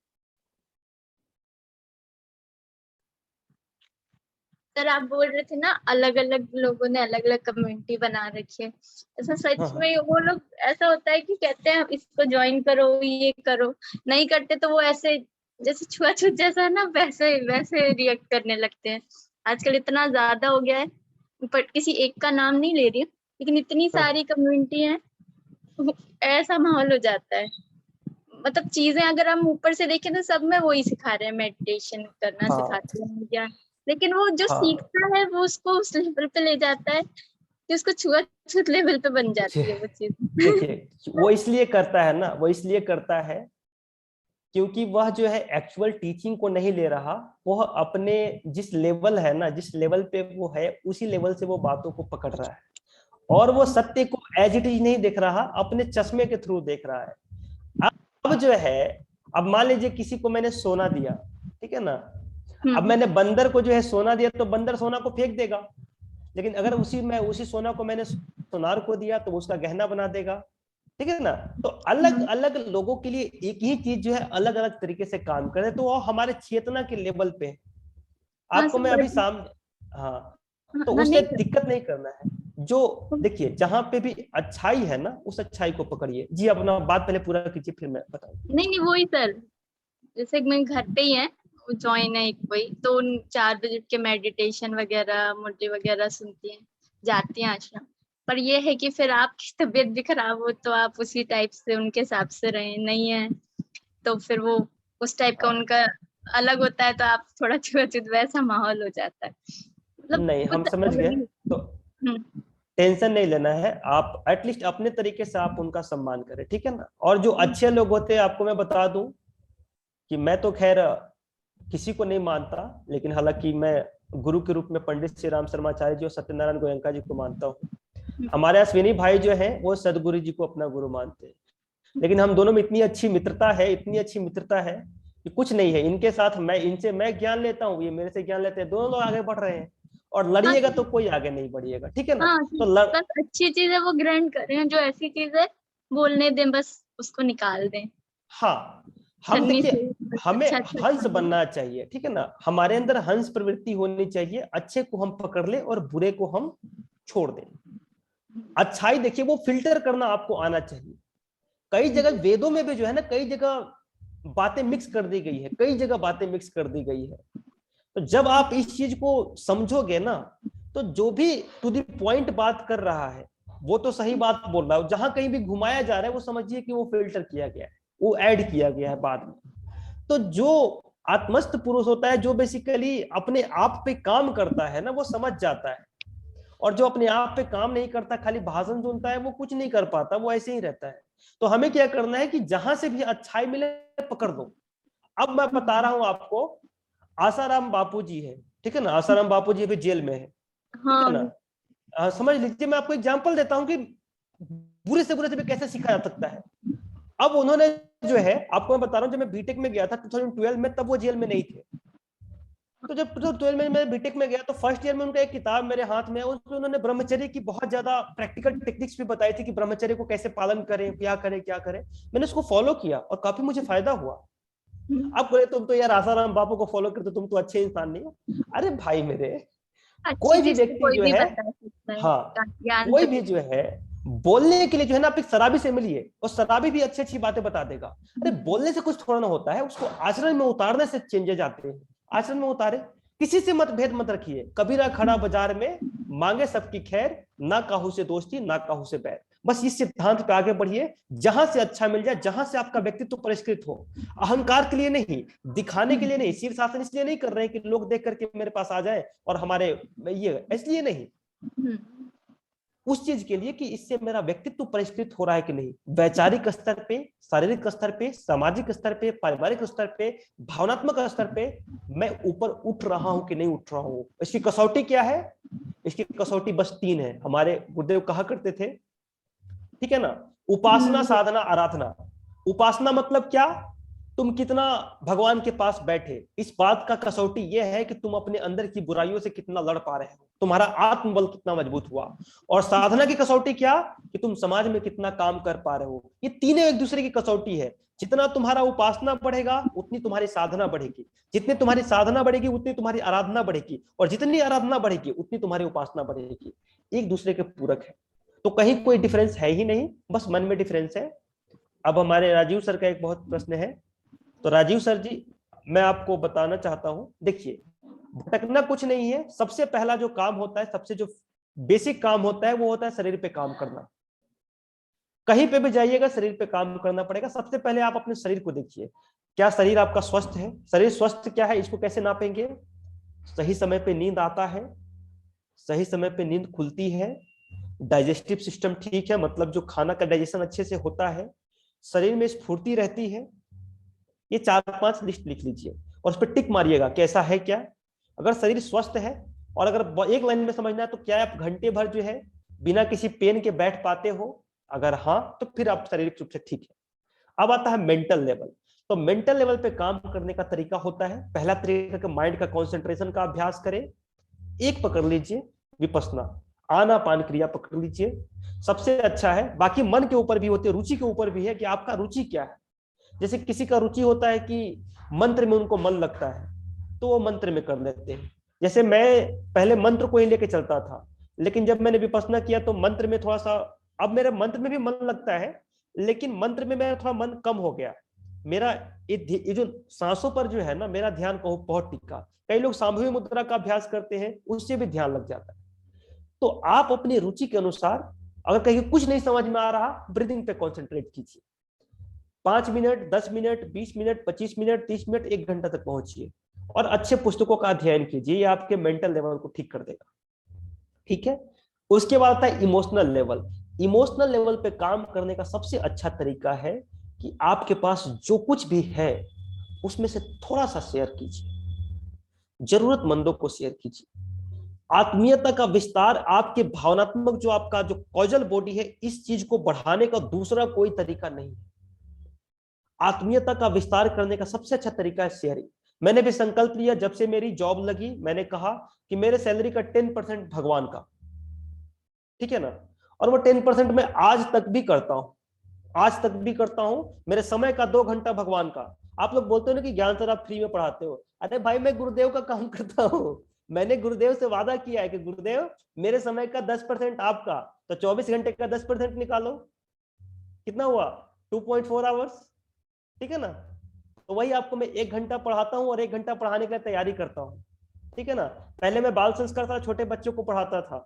सर आप बोल रहे थे ना अलग अलग लोगों ने अलग अलग कम्युनिटी बना रखी है, ऐसा सच हाँ, हाँ। में वो लोग ऐसा होता है कि कहते हैं इसको ज्वाइन करो, ये करो, नहीं करते तो वो ऐसे जैसे छुआछूत जैसा ना वैसे वैसे रिएक्ट करने लगते हैं। आजकल इतना ज्यादा हो गया है, पर किसी एक का नाम नहीं ले रही हूँ, लेकिन इतनी हाँ। सारी कम्युनिटी है ऐसा माहौल हो जाता है। मतलब चीजें अगर हम ऊपर से देखें तो सब में वही सिखा रहे हैं, मेडिटेशन करना हाँ सिखाते हैं या, लेकिन वो जो हाँ सीखता है वो उसको उस लेवल पे ले जाता है कि उसको छुआछूत लेवल पे बन जाती है वो चीज। देखिए वो इसलिए करता है ना, वो इसलिए करता है क्योंकि वह जो है एक्चुअल टीचिंग को नहीं ले रहा, वह अपने जिस लेवल है ना, जिस लेवल पे वो है उसी लेवल से वो बातों को पकड़ रहा है, और वो सत्य को एज इट इज नहीं देख रहा, अपने चश्मे के थ्रू देख रहा है। अब जो है, अब मान लीजिए किसी को मैंने सोना दिया, ठीक है ना, अब मैंने बंदर को जो है सोना दिया तो बंदर सोना को फेंक देगा, लेकिन अगर उसी सोना को मैंने सोनार को दिया तो वो उसका गहना बना देगा, ठीक है ना। तो अलग अलग लोगों के लिए एक ही चीज जो है अलग अलग तरीके से काम करे, तो वो हमारे चेतना के लेवल पे है। आपको मैं अभी सामने, हाँ, तो उससे दिक्कत नहीं करना है। जो देखिए जहां पे भी अच्छाई है ना, उस अच्छाई को पकड़िए। जी अपना बात पहले पूरा कीजिए, फिर मैं बताऊंगा। नहीं वही सर, जैसे मैं घर पे ही है, ज्वाइन है एक कोई, तो उन 4 बजे के मेडिटेशन वगैरह मुरली वगैरह सुनती हैं, जाती हैं आश्रम। पर ये है कि फिर आपकी तबीयत भी खराब हो तो आप उसी टाइप से उनके हिसाब से रहें, नहीं है तो फिर वो उस टाइप का उनका अलग होता है, तो आप थोड़ा छुआछूत वैसा माहौल हो जाता है। मतलब नहीं, हम कुछ समझ गए। तो हम्म, टेंशन नहीं लेना है, आप एटलीस्ट अपने तरीके से आप उनका सम्मान करें, ठीक है ना। और जो अच्छे लोग होते हैं, आपको मैं बता दूं कि मैं तो खैर किसी को नहीं मानता, लेकिन हालांकि मैं गुरु के रूप में पंडित श्री राम शर्माचार्य जी और सत्यनारायण गोयंका जी को मानता हूँ। हमारे अश्विनी भाई जो है वो सदगुरु जी को अपना गुरु मानते हैं, लेकिन हम दोनों में इतनी अच्छी मित्रता है, इतनी अच्छी मित्रता है कि कुछ नहीं है इनके साथ, मैं ज्ञान लेता हूँ, ये मेरे से ज्ञान लेते हैं, दोनों लोग आगे बढ़ रहे हैं। और लड़िएगा तो कोई आगे नहीं बढ़िएगा, ठीक है ना। हाँ तो बस अच्छी चीज है वो ग्रहण करें, जो ऐसी चीज है बोलने दें, बस उसको निकाल दें। हाँ, हम करनी देखिए चाहिए बस हमें अच्छा अच्छा हंस काम। बनना चाहिए, ठीक है ना। हमारे अंदर हंस प्रवृत्ति होनी चाहिए, अच्छे को हम पकड़ ले और बुरे को हम छोड़ दें। अच्छाई देखिए वो फिल्टर करना आपको आना चाहिए। कई जगह वेदों में भी जो है ना, कई जगह बातें मिक्स कर दी गई है, कई जगह बातें मिक्स कर दी गई है। तो जब आप इस चीज को समझोगे ना, तो जो भी टू द पॉइंट बात कर रहा है वो तो सही बात बोल रहा है, जहां कहीं भी घुमाया जा रहा है वो समझिए कि वो फिल्टर किया गया है, वो ऐड किया गया है बाद में। तो जो आत्मस्थ पुरुष होता है, जो बेसिकली अपने आप पे काम करता है ना, वो समझ जाता है। और जो अपने आप पे काम नहीं करता, खाली भाषण सुनता है, वो कुछ नहीं कर पाता, वो ऐसे ही रहता है। तो हमें क्या करना है कि जहां से भी अच्छाई मिले पकड़ दो। अब मैं बता रहा हूं आपको, आसाराम बापू जी है, ठीक है ना, आसाराम बापू जी अभी जेल में है, ठीक है हाँ ना। समझ लीजिए, मैं आपको एग्जांपल देता हूं कि बुरे से भी कैसे सीखा जा सकता है। अब उन्होंने जो है, आपको मैं बता रहा हूं, जब मैं बीटेक में गया था 2012 में, तब वो जेल में नहीं थे। तो जब 2012 में मैं बीटेक में गया तो फर्स्ट ईयर में उनका एक किताब मेरे हाथ में है, उसमें उन्होंने ब्रह्मचर्य की बहुत ज्यादा प्रैक्टिकल टेक्निक्स भी बताई थी कि ब्रह्मचर्य को कैसे पालन करें, क्या करें क्या करें। मैंने उसको फॉलो किया और काफी मुझे फायदा हुआ। अब बोले तुम तो यार आसाराम बापू को फॉलो करते, तुम तो अच्छे इंसान नहीं हो। अरे भाई मेरे, अच्छी कोई भी चीज तो व्यक्ति कोई जो भी है, बता सकता है, हाँ, ज्ञान कोई तो भी जो है बोलने के लिए जो है ना, आप एक शराबी से मिलिए और शराबी भी अच्छी अच्छी बातें बता देगा। अरे बोलने से कुछ थोड़ा ना होता है, उसको आचरण में उतारने से चेंजेस आते हैं। आचरण में उतारे, किसी से मतभेद मत रखिए। कबीरा खड़ा बाजार में, मांगे सबकी खैर, ना काहू से दोस्ती ना काहू से बैर। बस इस सिद्धांत पे आगे बढ़िए, जहां से अच्छा मिल जाए, जहां से आपका व्यक्तित्व परिष्कृत हो। अहंकार के लिए नहीं, दिखाने के लिए नहीं, शीर्षासन इसलिए नहीं कर रहे हैं कि लोग देख करके मेरे पास आ जाए और हमारे ये, इसलिए नहीं, उस चीज के लिए कि इससे मेरा व्यक्तित्व परिष्कृत हो रहा है कि नहीं, वैचारिक स्तर पे, शारीरिक स्तर पे, सामाजिक स्तर पे, पारिवारिक स्तर पे, भावनात्मक स्तर पे मैं ऊपर उठ रहा हूं कि नहीं उठ रहा हूं। इसकी कसौटी क्या है? इसकी कसौटी बस 3 है। हमारे गुरुदेव कहा करते थे, ठीक है ना, उपासना, साधना, आराधना। उपासना मतलब क्या? तुम कितना भगवान के पास बैठे, इस बात का कसौटी यह है कि तुम अपने अंदर की बुराइयों से कितना लड़ पा रहे हो, तुम्हारा आत्मबल कितना मजबूत हुआ। और साधना की कसौटी क्या? कि तुम समाज में कितना काम कर पा रहे हो। ये तीनों एक दूसरे की कसौटी है। जितना तुम्हारा उपासना बढ़ेगा उतनी तुम्हारी साधना बढ़ेगी, जितनी तुम्हारी साधना बढ़ेगी उतनी तुम्हारी आराधना बढ़ेगी, और जितनी आराधना बढ़ेगी उतनी तुम्हारी उपासना बढ़ेगी। एक दूसरे के पूरक है। तो कहीं कोई डिफरेंस है ही नहीं, बस मन में डिफरेंस है। अब हमारे राजीव सर का एक बहुत प्रश्न है, तो राजीव सर जी, मैं आपको बताना चाहता हूं, देखिए भटकना कुछ नहीं है। सबसे पहला जो काम होता है, सबसे जो बेसिक काम होता है, वो होता है शरीर पे काम करना। कहीं पे भी जाइएगा शरीर पे काम करना पड़ेगा। सबसे पहले आप अपने शरीर को देखिए, क्या शरीर आपका स्वस्थ है? शरीर स्वस्थ क्या है, इसको कैसे नापेंगे? सही समय पे नींद आता है, सही समय पे नींद खुलती है, डाइजेस्टिव सिस्टम ठीक है, मतलब जो खाना का डाइजेशन अच्छे से होता है, शरीर में स्फूर्ति रहती है। ये 4-5 लिस्ट लिख लीजिए और उस पर टिक मारिएगा कैसा है क्या। अगर शरीर स्वस्थ है, और अगर एक लाइन में समझना है तो क्या आप घंटे भर जो है बिना किसी पेन के बैठ पाते हो? अगर हाँ, तो फिर आप शारीरिक रूप से ठीक है। अब आता है मेंटल लेवल। तो मेंटल लेवल पे काम करने का तरीका होता है, पहला तरीका कि माइंड का कंसंट्रेशन का अभ्यास करें। एक पकड़ लीजिए विपश्यना, आनापान क्रिया पकड़ लीजिए, सबसे अच्छा है। बाकी मन के ऊपर भी होते, रुचि के ऊपर भी है कि आपका रुचि क्या है। जैसे किसी का रुचि होता है कि मंत्र में उनको मन लगता है तो वो मंत्र में कर लेते हैं। जैसे मैं पहले मंत्र को ही लेके चलता था, लेकिन जब मैंने विपश्यना किया तो मंत्र में थोड़ा सा, अब मेरे मंत्र में भी मन लगता है, लेकिन मंत्र में मेरा थोड़ा मन कम हो गया। मेरा ये जो सांसों पर जो है ना, मेरा ध्यान बहुत टिका। कई लोग सांभवी मुद्रा का अभ्यास करते हैं, उससे भी ध्यान लग जाता है। तो आप अपनी रुचि के अनुसार, अगर कहीं कुछ नहीं समझ में आ रहा, ब्रीदिंग पे कॉन्सेंट्रेट कीजिए। 5 minute, 10 minute, 20 minute, 25 minute, 30 minute, 1 घंटा तक पहुंचिए और अच्छे पुस्तकों का अध्ययन कीजिए। ये आपके मेंटल लेवल को ठीक कर देगा। ठीक है। उसके बाद आता है इमोशनल लेवल। इमोशनल लेवल पे काम करने का सबसे अच्छा तरीका है कि आपके पास जो कुछ भी है उसमें से थोड़ा सा शेयर कीजिए, जरूरतमंदों को शेयर कीजिए। आत्मीयता का विस्तार, आपके भावनात्मक जो आपका जो कॉजल बॉडी है, इस चीज को बढ़ाने का दूसरा कोई तरीका नहीं है। आत्मीयता का विस्तार करने का सबसे अच्छा तरीका है शेयरिंग। मैंने भी संकल्प लिया, जब से मेरी जॉब लगी मैंने कहा कि मेरे सैलरी का 10% भगवान का, ठीक है ना। और वो 10% मैं आज तक भी करता हूं, आज तक भी करता हूं। मेरे समय का 2 घंटा भगवान का। आप लोग बोलते हो ना कि ज्ञान सर आप फ्री में पढ़ाते हो, अरे भाई मैं गुरुदेव का काम करता हूं। मैंने गुरुदेव से वादा किया है कि गुरुदेव मेरे समय का 10% आपका, तो 24 घंटे का 10% निकालो, कितना हुआ? 2.4 आवर्स, ठीक है ना। तो वही आपको मैं 1 घंटा पढ़ाता हूँ और 1 घंटा पढ़ाने के लिए तैयारी करता हूँ, ठीक है ना। पहले मैं बाल संस्कार था, छोटे बच्चों को पढ़ाता था,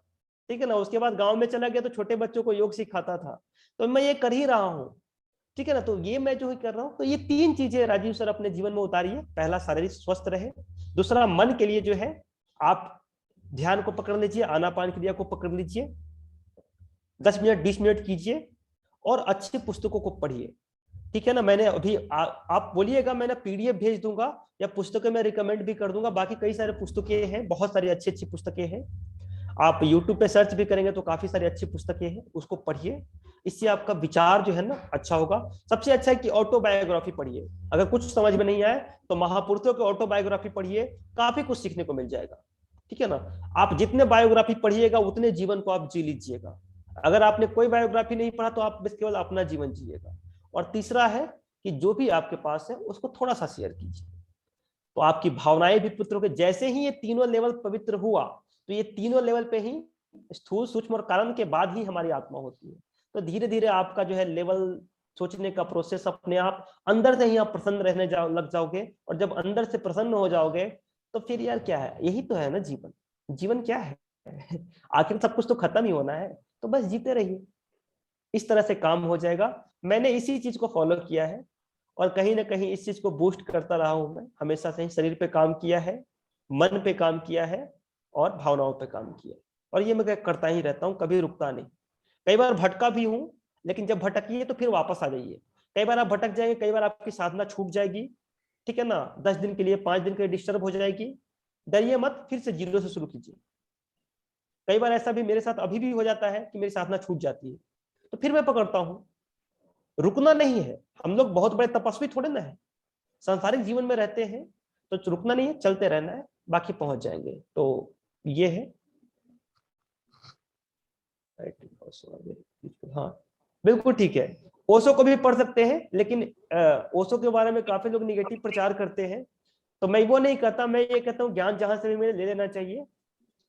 ठीक है ना। उसके बाद गांव में चला गया तो छोटे बच्चों को योग सिखाता था। तो मैं ये कर ही रहा हूँ, ठीक है ना। तो ये मैं जो ही कर रहा हूँ, तो ये 3 चीजें राजीव सर अपने जीवन में उतारिए। पहला, शारीरिक स्वस्थ रहे। दूसरा, मन के लिए जो है आप ध्यान को पकड़ लीजिए, आनापान क्रिया को पकड़ लीजिए, 10 मिनट 20 मिनट कीजिए और अच्छी पुस्तकों को पढ़िए, ठीक है ना। मैंने अभी आप बोलिएगा मैं ना पीडीएफ भेज दूंगा या पुस्तकें मैं रिकमेंड भी कर दूंगा। बाकी कई सारे पुस्तकें हैं, बहुत सारी अच्छी अच्छी पुस्तकें हैं। आप यूट्यूब पे सर्च भी करेंगे तो काफी सारी अच्छी पुस्तकें हैं, उसको पढ़िए। इससे आपका विचार जो है ना अच्छा होगा। सबसे अच्छा है कि ऑटोबायोग्राफी पढ़िए। अगर कुछ समझ में नहीं आए तो महापुरुषों की ऑटोबायोग्राफी पढ़िए, काफी कुछ सीखने को मिल जाएगा, ठीक है ना। आप जितने बायोग्राफी पढ़िएगा उतने जीवन को आप जी लीजिएगा। अगर आपने कोई बायोग्राफी नहीं पढ़ा तो आप बस केवल अपना जीवन जिएगा। और तीसरा है कि जो भी आपके पास है उसको थोड़ा सा शेयर कीजिए, तो आपकी भावनाएं भी पवित्र होगी। जैसे ही ये तीनों लेवल पवित्र हुआ, तो ये तीनों लेवल पे ही, स्थूल, सूक्ष्म और कारण के बाद ही हमारी आत्मा होती है। तो धीरे धीरे आपका जो है लेवल, सोचने का प्रोसेस अपने आप अंदर से ही आप प्रसन्न रहने लग जाओगे। और जब अंदर से प्रसन्न हो जाओगे तो फिर यार क्या है, यही तो है ना जीवन। जीवन क्या है आखिर सब कुछ तो खत्म ही होना है, तो बस जीते रहिए। इस तरह से काम हो जाएगा। मैंने इसी चीज को फॉलो किया है और कहीं ना कहीं इस चीज को बूस्ट करता रहा हूं। मैं हमेशा से ही शरीर पे काम किया है, मन पे काम किया है और भावनाओं पे काम किया, और ये मैं करता ही रहता हूँ, कभी रुकता नहीं। कई बार भटका भी हूँ, लेकिन जब भटकिए तो फिर वापस आ जाइए। कई बार आप भटक जाएंगे, कई बार आपकी साधना छूट जाएगी, ठीक है ना। 10 दिन के लिए, 5 दिन के लिए डिस्टर्ब हो जाएगी, डरिए मत, फिर से जीरो से शुरू कीजिए। कई बार ऐसा भी मेरे साथ अभी भी हो जाता है कि मेरी साधना छूट जाती है, तो फिर मैं पकड़ता हूँ। रुकना नहीं है, हम लोग बहुत बड़े तपस्वी थोड़े ना है, सांसारिक जीवन में रहते हैं, तो रुकना नहीं है, चलते रहना है, बाकी पहुंच जाएंगे। तो ये है। हाँ बिल्कुल ठीक है। ओशो को भी पढ़ सकते हैं, लेकिन ओशो के बारे में काफी लोग निगेटिव प्रचार करते हैं, तो मैं वो नहीं कहता। मैं ये कहता हूँ ज्ञान जहां से भी मिले ले लेना चाहिए,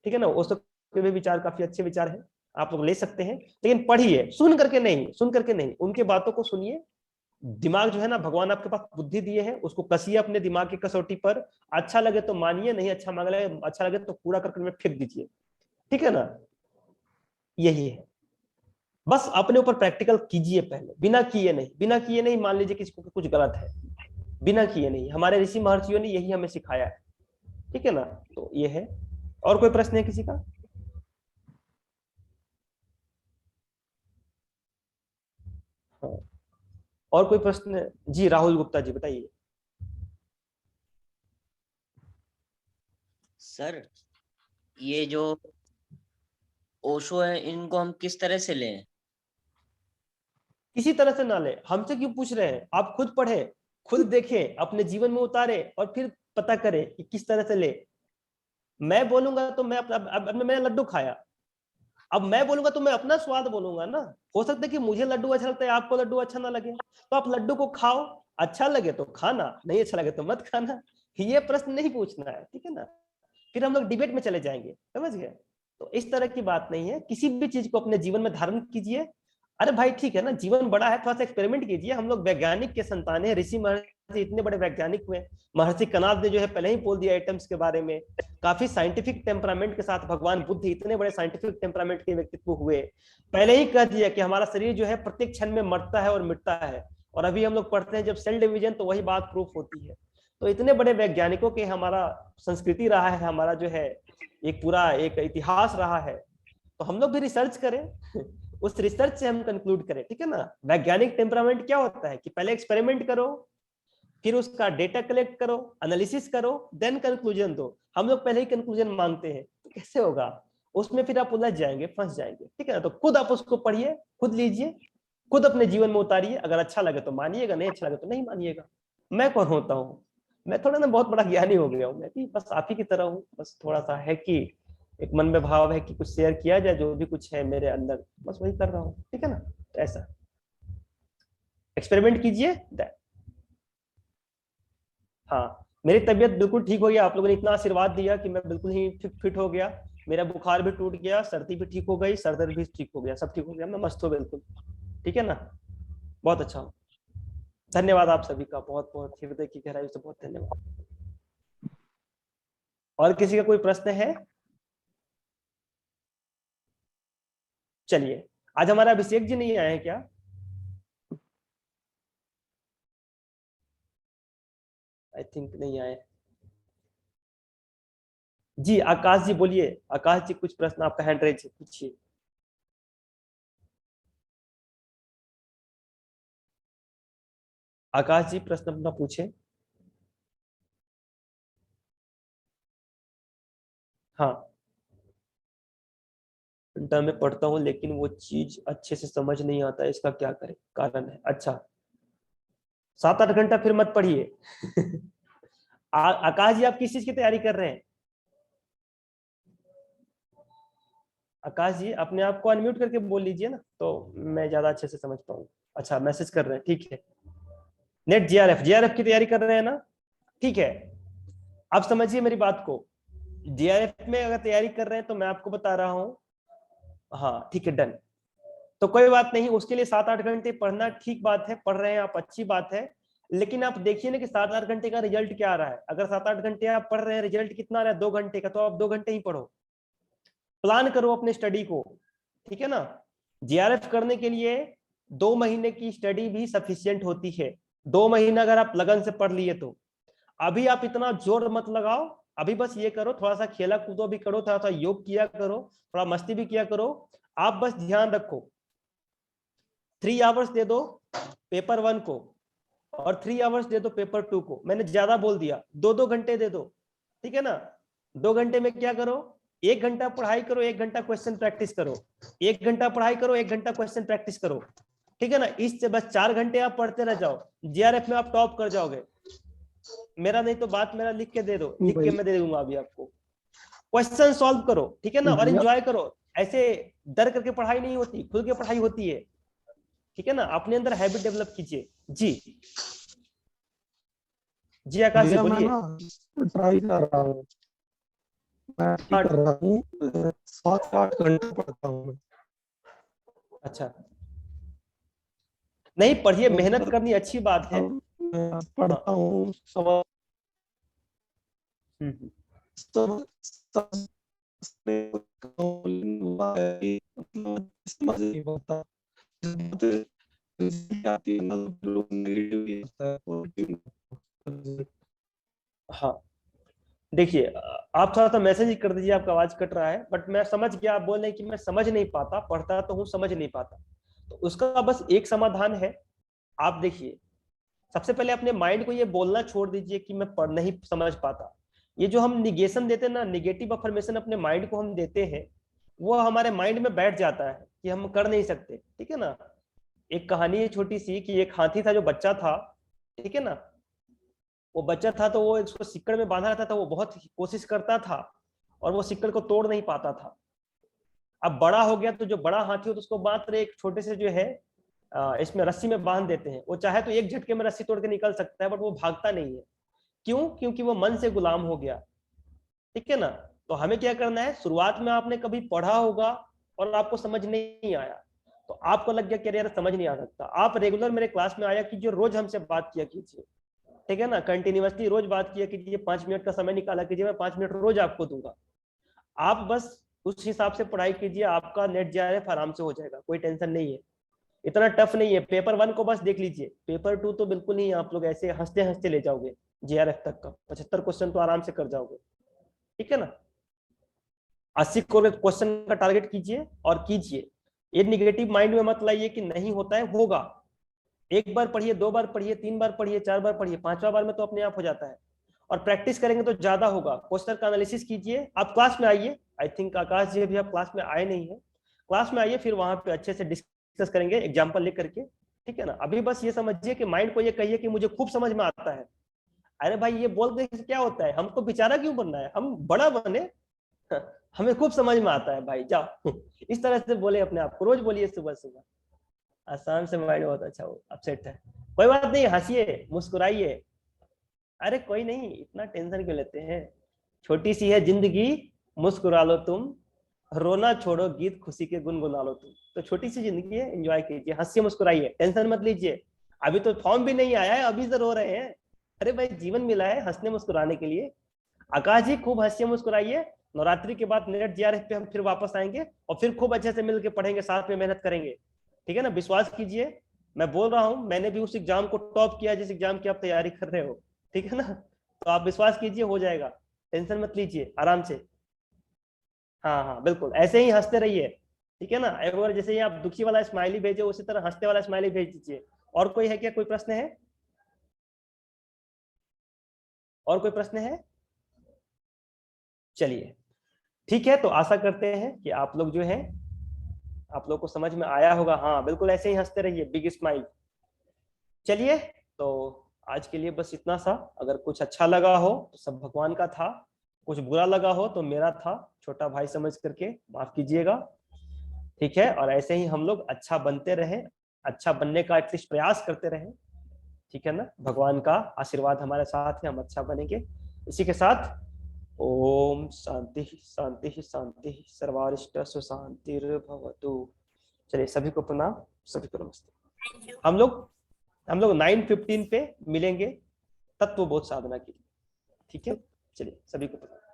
ठीक है ना। ओशो के भी विचार काफी अच्छे विचार हैं, आप लोग ले सकते हैं, लेकिन पढ़िए, सुन करके नहीं, सुन करके नहीं, उनके बातों को सुनिए। दिमाग जो है ना, भगवान आपके पास बुद्धि दिए है, उसको कसिए अपने दिमाग की कसौटी पर। अच्छा लगे तो मानिए, नहीं अच्छा लगे तो कूड़ा करकट में फेंक दीजिए, ठीक है ना। यही है। बस अपने ऊपर प्रैक्टिकल कीजिए पहले, बिना किए नहीं, बिना किए नहीं। मान लीजिए किसी को कुछ गलत है, बिना किए नहीं। हमारे ऋषि महर्षियों ने यही हमें सिखाया है, ठीक है ना। तो ये है। और कोई प्रश्न है किसी का? हाँ, और कोई प्रश्न? जी राहुल गुप्ता जी बताइए। सर ये जो ओशो है इनको हम किस तरह से लें? किसी तरह से ना ले, हमसे क्यों पूछ रहे हैं? आप खुद पढ़े, खुद देखें, अपने जीवन में उतारे और फिर पता करें कि किस तरह से ले। मैं बोलूंगा तो मैं अब मैंने लड्डू खाया, अब मैं बोलूंगा तो मैं अपना स्वाद बोलूंगा ना। हो सकता है कि मुझे लड्डू अच्छा लगता है, आपको लड्डू अच्छा ना लगे, तो आप लड्डू को खाओ, अच्छा लगे तो खाना, नहीं अच्छा लगे तो मत खाना। ये प्रश्न नहीं पूछना है, ठीक है ना। फिर हम लोग डिबेट में चले जाएंगे, समझ गए। तो इस तरह की बात नहीं है, किसी भी चीज को अपने जीवन में धारण कीजिए। अरे भाई ठीक है ना, जीवन बड़ा है, थोड़ा सा एक्सपेरिमेंट कीजिए। हम लोग वैज्ञानिक के संतान है, ऋषि महर्षि इतने बड़े वैज्ञानिक हुए। महर्षि कनाद ने जो है पहले ही बोल दिया एटम्स के बारे में। काफी साइंटिफिक टेम्परामेंट के साथ भगवान बुद्ध इतने बड़े साइंटिफिक टेम्परामेंट के व्यक्तित्व हुए, पहले ही कह दिया कि हमारा शरीर जो है प्रत्येक क्षण में मरता है और मिटता है। और अभी हम लोग पढ़ते हैं जब सेल डिवीजन, तो वही बात प्रूफ होती है। तो इतने बड़े वैज्ञानिकों के हमारा संस्कृति रहा है, हमारा जो है एक पूरा एक इतिहास रहा है। तो हम लोग भी रिसर्च करें, उस रिसर्च से हम कंक्लूड करें, ठीक है ना। वैज्ञानिक टेम्परामेंट क्या होता है कि पहले एक्सपेरिमेंट करो, फिर उसका डेटा कलेक्ट करो, एनालिसिस करो, देन कंक्लूजन दो। हम लोग पहले ही कंक्लूजन मांगते हैं, तो कैसे होगा? उसमें फिर आप उलझ जाएंगे, फंस जाएंगे, ठीक है ना। तो खुद आप उसको पढ़िए, खुद लीजिए, खुद अपने जीवन में उतारिए। अगर अच्छा लगे तो मानिएगा, नहीं अच्छा लगे तो नहीं मानिएगा। मैं कौन होता हूँ? मैं थोड़ा ना बहुत बड़ा ज्ञानी हो गया हूँ, मैं भी बस आप ही की तरह हूँ। बस थोड़ा सा है कि एक मन में भाव है कि कुछ शेयर किया जाए, जो भी कुछ है मेरे अंदर, बस वही कर रहा हूँ, ठीक है ना। तो ऐसा एक्सपेरिमेंट कीजिए। हाँ, मेरी तबीयत बिल्कुल ठीक हो गया। आप लोगों ने इतना आशीर्वाद दिया कि मैं बिल्कुल ही फिट हो गया। मेरा बुखार भी टूट गया, सर्दी भी ठीक हो गई, सर दर्द भी ठीक हो गया, सब ठीक हो गया, मैं मस्त हूँ बिल्कुल, ठीक है ना। बहुत अच्छा हूँ। धन्यवाद आप सभी का, बहुत बहुत हृदय की गहराई से बहुत धन्यवाद। और किसी का कोई प्रश्न है? चलिए, आज हमारा अभिषेक जी नहीं आए हैं क्या? आई थिंक नहीं आए। जी आकाश जी बोलिए। आकाश जी कुछ प्रश्न, आपका हैंड रेज पूछिए। आकाश जी प्रश्न अपना पूछे। हाँ, घंटा में पढ़ता हूँ लेकिन वो चीज अच्छे से समझ नहीं आता है, इसका क्या करें? कारण है, अच्छा 7-8 घंटा फिर मत पढ़िए। आकाश जी आप किस चीज की तैयारी कर रहे हैं? आकाश जी अपने आप को अनम्यूट करके बोल लीजिए ना, तो मैं ज्यादा अच्छे से समझ पाऊँ। अच्छा मैसेज कर रहे हैं, ठीक है। नेट जीआरएफ की तैयारी कर रहे हैं ना, ठीक है। आप समझिए मेरी बात को, जीआरएफ में अगर तैयारी कर रहे हैं तो मैं आपको बता रहा हूँ। हाँ ठीक है, डन। तो कोई बात नहीं, उसके लिए 7-8 घंटे पढ़ना ठीक बात है, पढ़ रहे हैं आप, अच्छी बात है। लेकिन आप देखिए ना कि 7-8 घंटे का रिजल्ट क्या आ रहा है। अगर 7-8 घंटे आप पढ़ रहे हैं, रिजल्ट कितना आ रहा है 2 घंटे का, तो आप 2 घंटे ही पढ़ो, प्लान करो अपने स्टडी को, ठीक है ना। जीआरएफ करने के लिए 2 महीने की स्टडी भी सफिशियंट होती है। 2 महीना अगर आप लगन से पढ़ लिए तो। अभी आप इतना जोर मत लगाओ, अभी बस ये करो, थोड़ा सा खेला कूदो भी करो, थोड़ा सा योग किया करो, थोड़ा मस्ती भी किया करो। आप बस ध्यान रखो, 3 आवर्स दे दो पेपर 1 को, और 3 आवर्स दे दो पेपर 2 को। मैंने ज्यादा बोल दिया, 2-2 घंटे दे दो, ठीक है ना। 2 घंटे में क्या करो, 1 घंटा पढ़ाई करो, 1 घंटा क्वेश्चन प्रैक्टिस करो, 1 घंटा पढ़ाई करो, 1 घंटा क्वेश्चन प्रैक्टिस करो, ठीक है ना। इससे बस 4 घंटे आप पढ़ते रह जाओ, जीआरएफ में आप टॉप कर जाओगे। मेरा नहीं तो बात मेरा लिख के दे दो, लिख के मैं दे दूंगा अभी आपको। क्वेश्चन सॉल्व करो, ठीक है ना, और एंजॉय करो। ऐसे डर करके पढ़ाई नहीं होती, खुल के पढ़ाई होती है, ठीक है ना। अपने अंदर हैबिट डेवलप कीजिए। जी जी आकाश जी बोलिए। ट्राई कर रहा हूँ, मैं हाँ कर रहा हूँ, 7-8 घंटे पढ़ता हूँ मैं। अच्छा, नहीं पढ़िए, मेहनत करनी अच्छी बात है। पढ़ता हूँ उसमें मतलब समझ नहीं पाता। आती है ना लोग नेगेटिव ही होता है, पॉजिटिव। हाँ देखिए, आप थोड़ा सा मैसेज ही कर दीजिए, आपका आवाज कट रहा है, बट मैं समझ गया। आप बोल रहे हैं कि मैं समझ नहीं पाता, पढ़ता तो हूँ, समझ नहीं पाता। तो उसका बस एक समाधान है। आप देखिए, सबसे पहले अपने माइंड को ये बोलना छोड़ दीजिए कि मैं पढ़ नहीं समझ पाता। ये जो हम निगेशन देते हैं ना, निगेटिव अफर्मेशन अपने माइंड को हम देते हैं, वो हमारे माइंड में बैठ जाता है कि हम कर नहीं सकते। ठीक है ना। एक कहानी है छोटी सी कि एक हाथी था जो बच्चा था। ठीक है ना। वो बच्चा था तो वो इसको सिक्कड़ में बांधा रहता था, वो बहुत कोशिश करता था और वो सिक्कड़ को तोड़ नहीं पाता था। अब बड़ा हो गया तो जो बड़ा हाथी हो तो उसको मात्र एक छोटे से जो है इसमें रस्सी में बांध देते हैं। वो चाहे तो एक झटके में रस्सी तोड़ के निकल सकता है, बट वो भागता नहीं है। क्यों? क्योंकि वो मन से गुलाम हो गया। ठीक है ना। तो हमें क्या करना है, शुरुआत में आपने कभी पढ़ा होगा और आपको समझ नहीं आया, तो आपको लग गया कि यार समझ नहीं आ सकता। आप रेगुलर मेरे क्लास में आया कीजिए, रोज हमसे बात किया कीजिए। ठीक है ना। कंटिन्यूअसली रोज बात किया कीजिए, 5 मिनट का समय निकाला कीजिए, मैं 5 मिनट रोज आपको दूंगा। आप बस उस हिसाब से पढ़ाई कीजिए, आपका नेट JRF आराम से हो जाएगा, कोई टेंशन नहीं है। इतना टफ नहीं है। पेपर 1 को बस देख लीजिए, पेपर 2 तो बिल्कुल नहीं, आप लोग ऐसे हंसते हंसते ले जाओगे। JRF तक का 75 क्वेश्चन तो आराम से कर जाओगे। ठीक है ना। 80 क्वेश्चन का टारगेट कीजिए और कीजिए। ये निगेटिव माइंड में मत लाइए कि नहीं होता है, होगा। एक बार पढ़िए, 2 बार पढ़िए, 3 बार पढ़िए, 4 बार पढ़िए, 5वां बार में तो अपने आप हो जाता है। और प्रैक्टिस करेंगे तो ज्यादा होगा। क्वेश्चन का एनालिसिस कीजिए। आप क्लास में आइए, आई थिंक आकाश जी अभी आप क्लास में आए नहीं है। क्लास में आइए, फिर वहां पे अच्छे से डिस्कस करेंगे एग्जाम्पल लेकर के। ठीक है ना। अभी बस ये समझिए कि माइंड को ये कहिए कि मुझे खूब समझ में आता है। अरे भाई ये बोल के क्या होता है, हमको बेचारा क्यों बनना है, हम बड़ा बने। हमें खूब समझ में आता है भाई, जाओ। इस तरह से बोले अपने आप को, रोज बोलिए सुबह सुबह। आसान से माइंड बहुत अच्छा हो, अपसेट है। कोई बात नहीं, हंसिए, मुस्कुराइए। अरे कोई नहीं, इतना टेंशन क्यों लेते हैं। छोटी सी है जिंदगी, मुस्कुरा लो तुम, रोना छोड़ो, गीत खुशी के गुनगुना लो तुम। तो छोटी सी जिंदगी है, एंजॉय कीजिए, हंसिए, मुस्कुराइए, टेंशन मत लीजिए। अभी तो फॉर्म भी नहीं आया है, अभी से रो रहे हैं। अरे भाई जीवन मिला है हंसने मुस्कुराने के लिए। आकाश जी खूब हंसिए, मुस्कुराइए। नवरात्रि के बाद नेट JRF पे हम फिर वापस आएंगे और फिर खूब अच्छे से मिलकर पढ़ेंगे, साथ में मेहनत करेंगे। ठीक है ना। विश्वास कीजिए, मैं बोल रहा हूं, मैंने भी उस एग्जाम को टॉप किया जिस एग्जाम की आप तैयारी कर रहे हो। ठीक है ना। तो आप विश्वास कीजिए, हो जाएगा। टेंशन मत लीजिए, आराम से। हाँ हाँ बिल्कुल, ऐसे ही हंसते रहिए। ठीक है ना। एक बार जैसे ही आप दुखी वाला स्माइली भेजे, उसी तरह हंसते वाला स्माइली भेज दीजिए। और कोई है क्या, कोई प्रश्न है? और कोई प्रश्न है? चलिए ठीक है, तो आशा करते हैं कि आप लोग जो है, आप लोग को समझ में आया होगा। हाँ बिल्कुल, ऐसे ही हंसते रहिए, बिग स्माइल। चलिए, तो आज के लिए बस इतना सा। अगर कुछ अच्छा लगा हो तो सब भगवान का था, कुछ बुरा लगा हो तो मेरा था, छोटा भाई समझ करके माफ कीजिएगा। ठीक है। और ऐसे ही हम लोग अच्छा बनते रहे, अच्छा बनने का एटलीस्ट प्रयास करते रहे। ठीक है ना। भगवान का आशीर्वाद हमारे साथ है, हम अच्छा बनेंगे। इसी के साथ ओम शांति शांति शांति, सर्वारिष्ट सुशांतिर्भवतु। चलिए, सभी को प्रणाम, सभी को नमस्ते। हम लोग 9:15 पे मिलेंगे तत्वबोध साधना के लिए। ठीक है। चलिए, सभी को प्रणाम।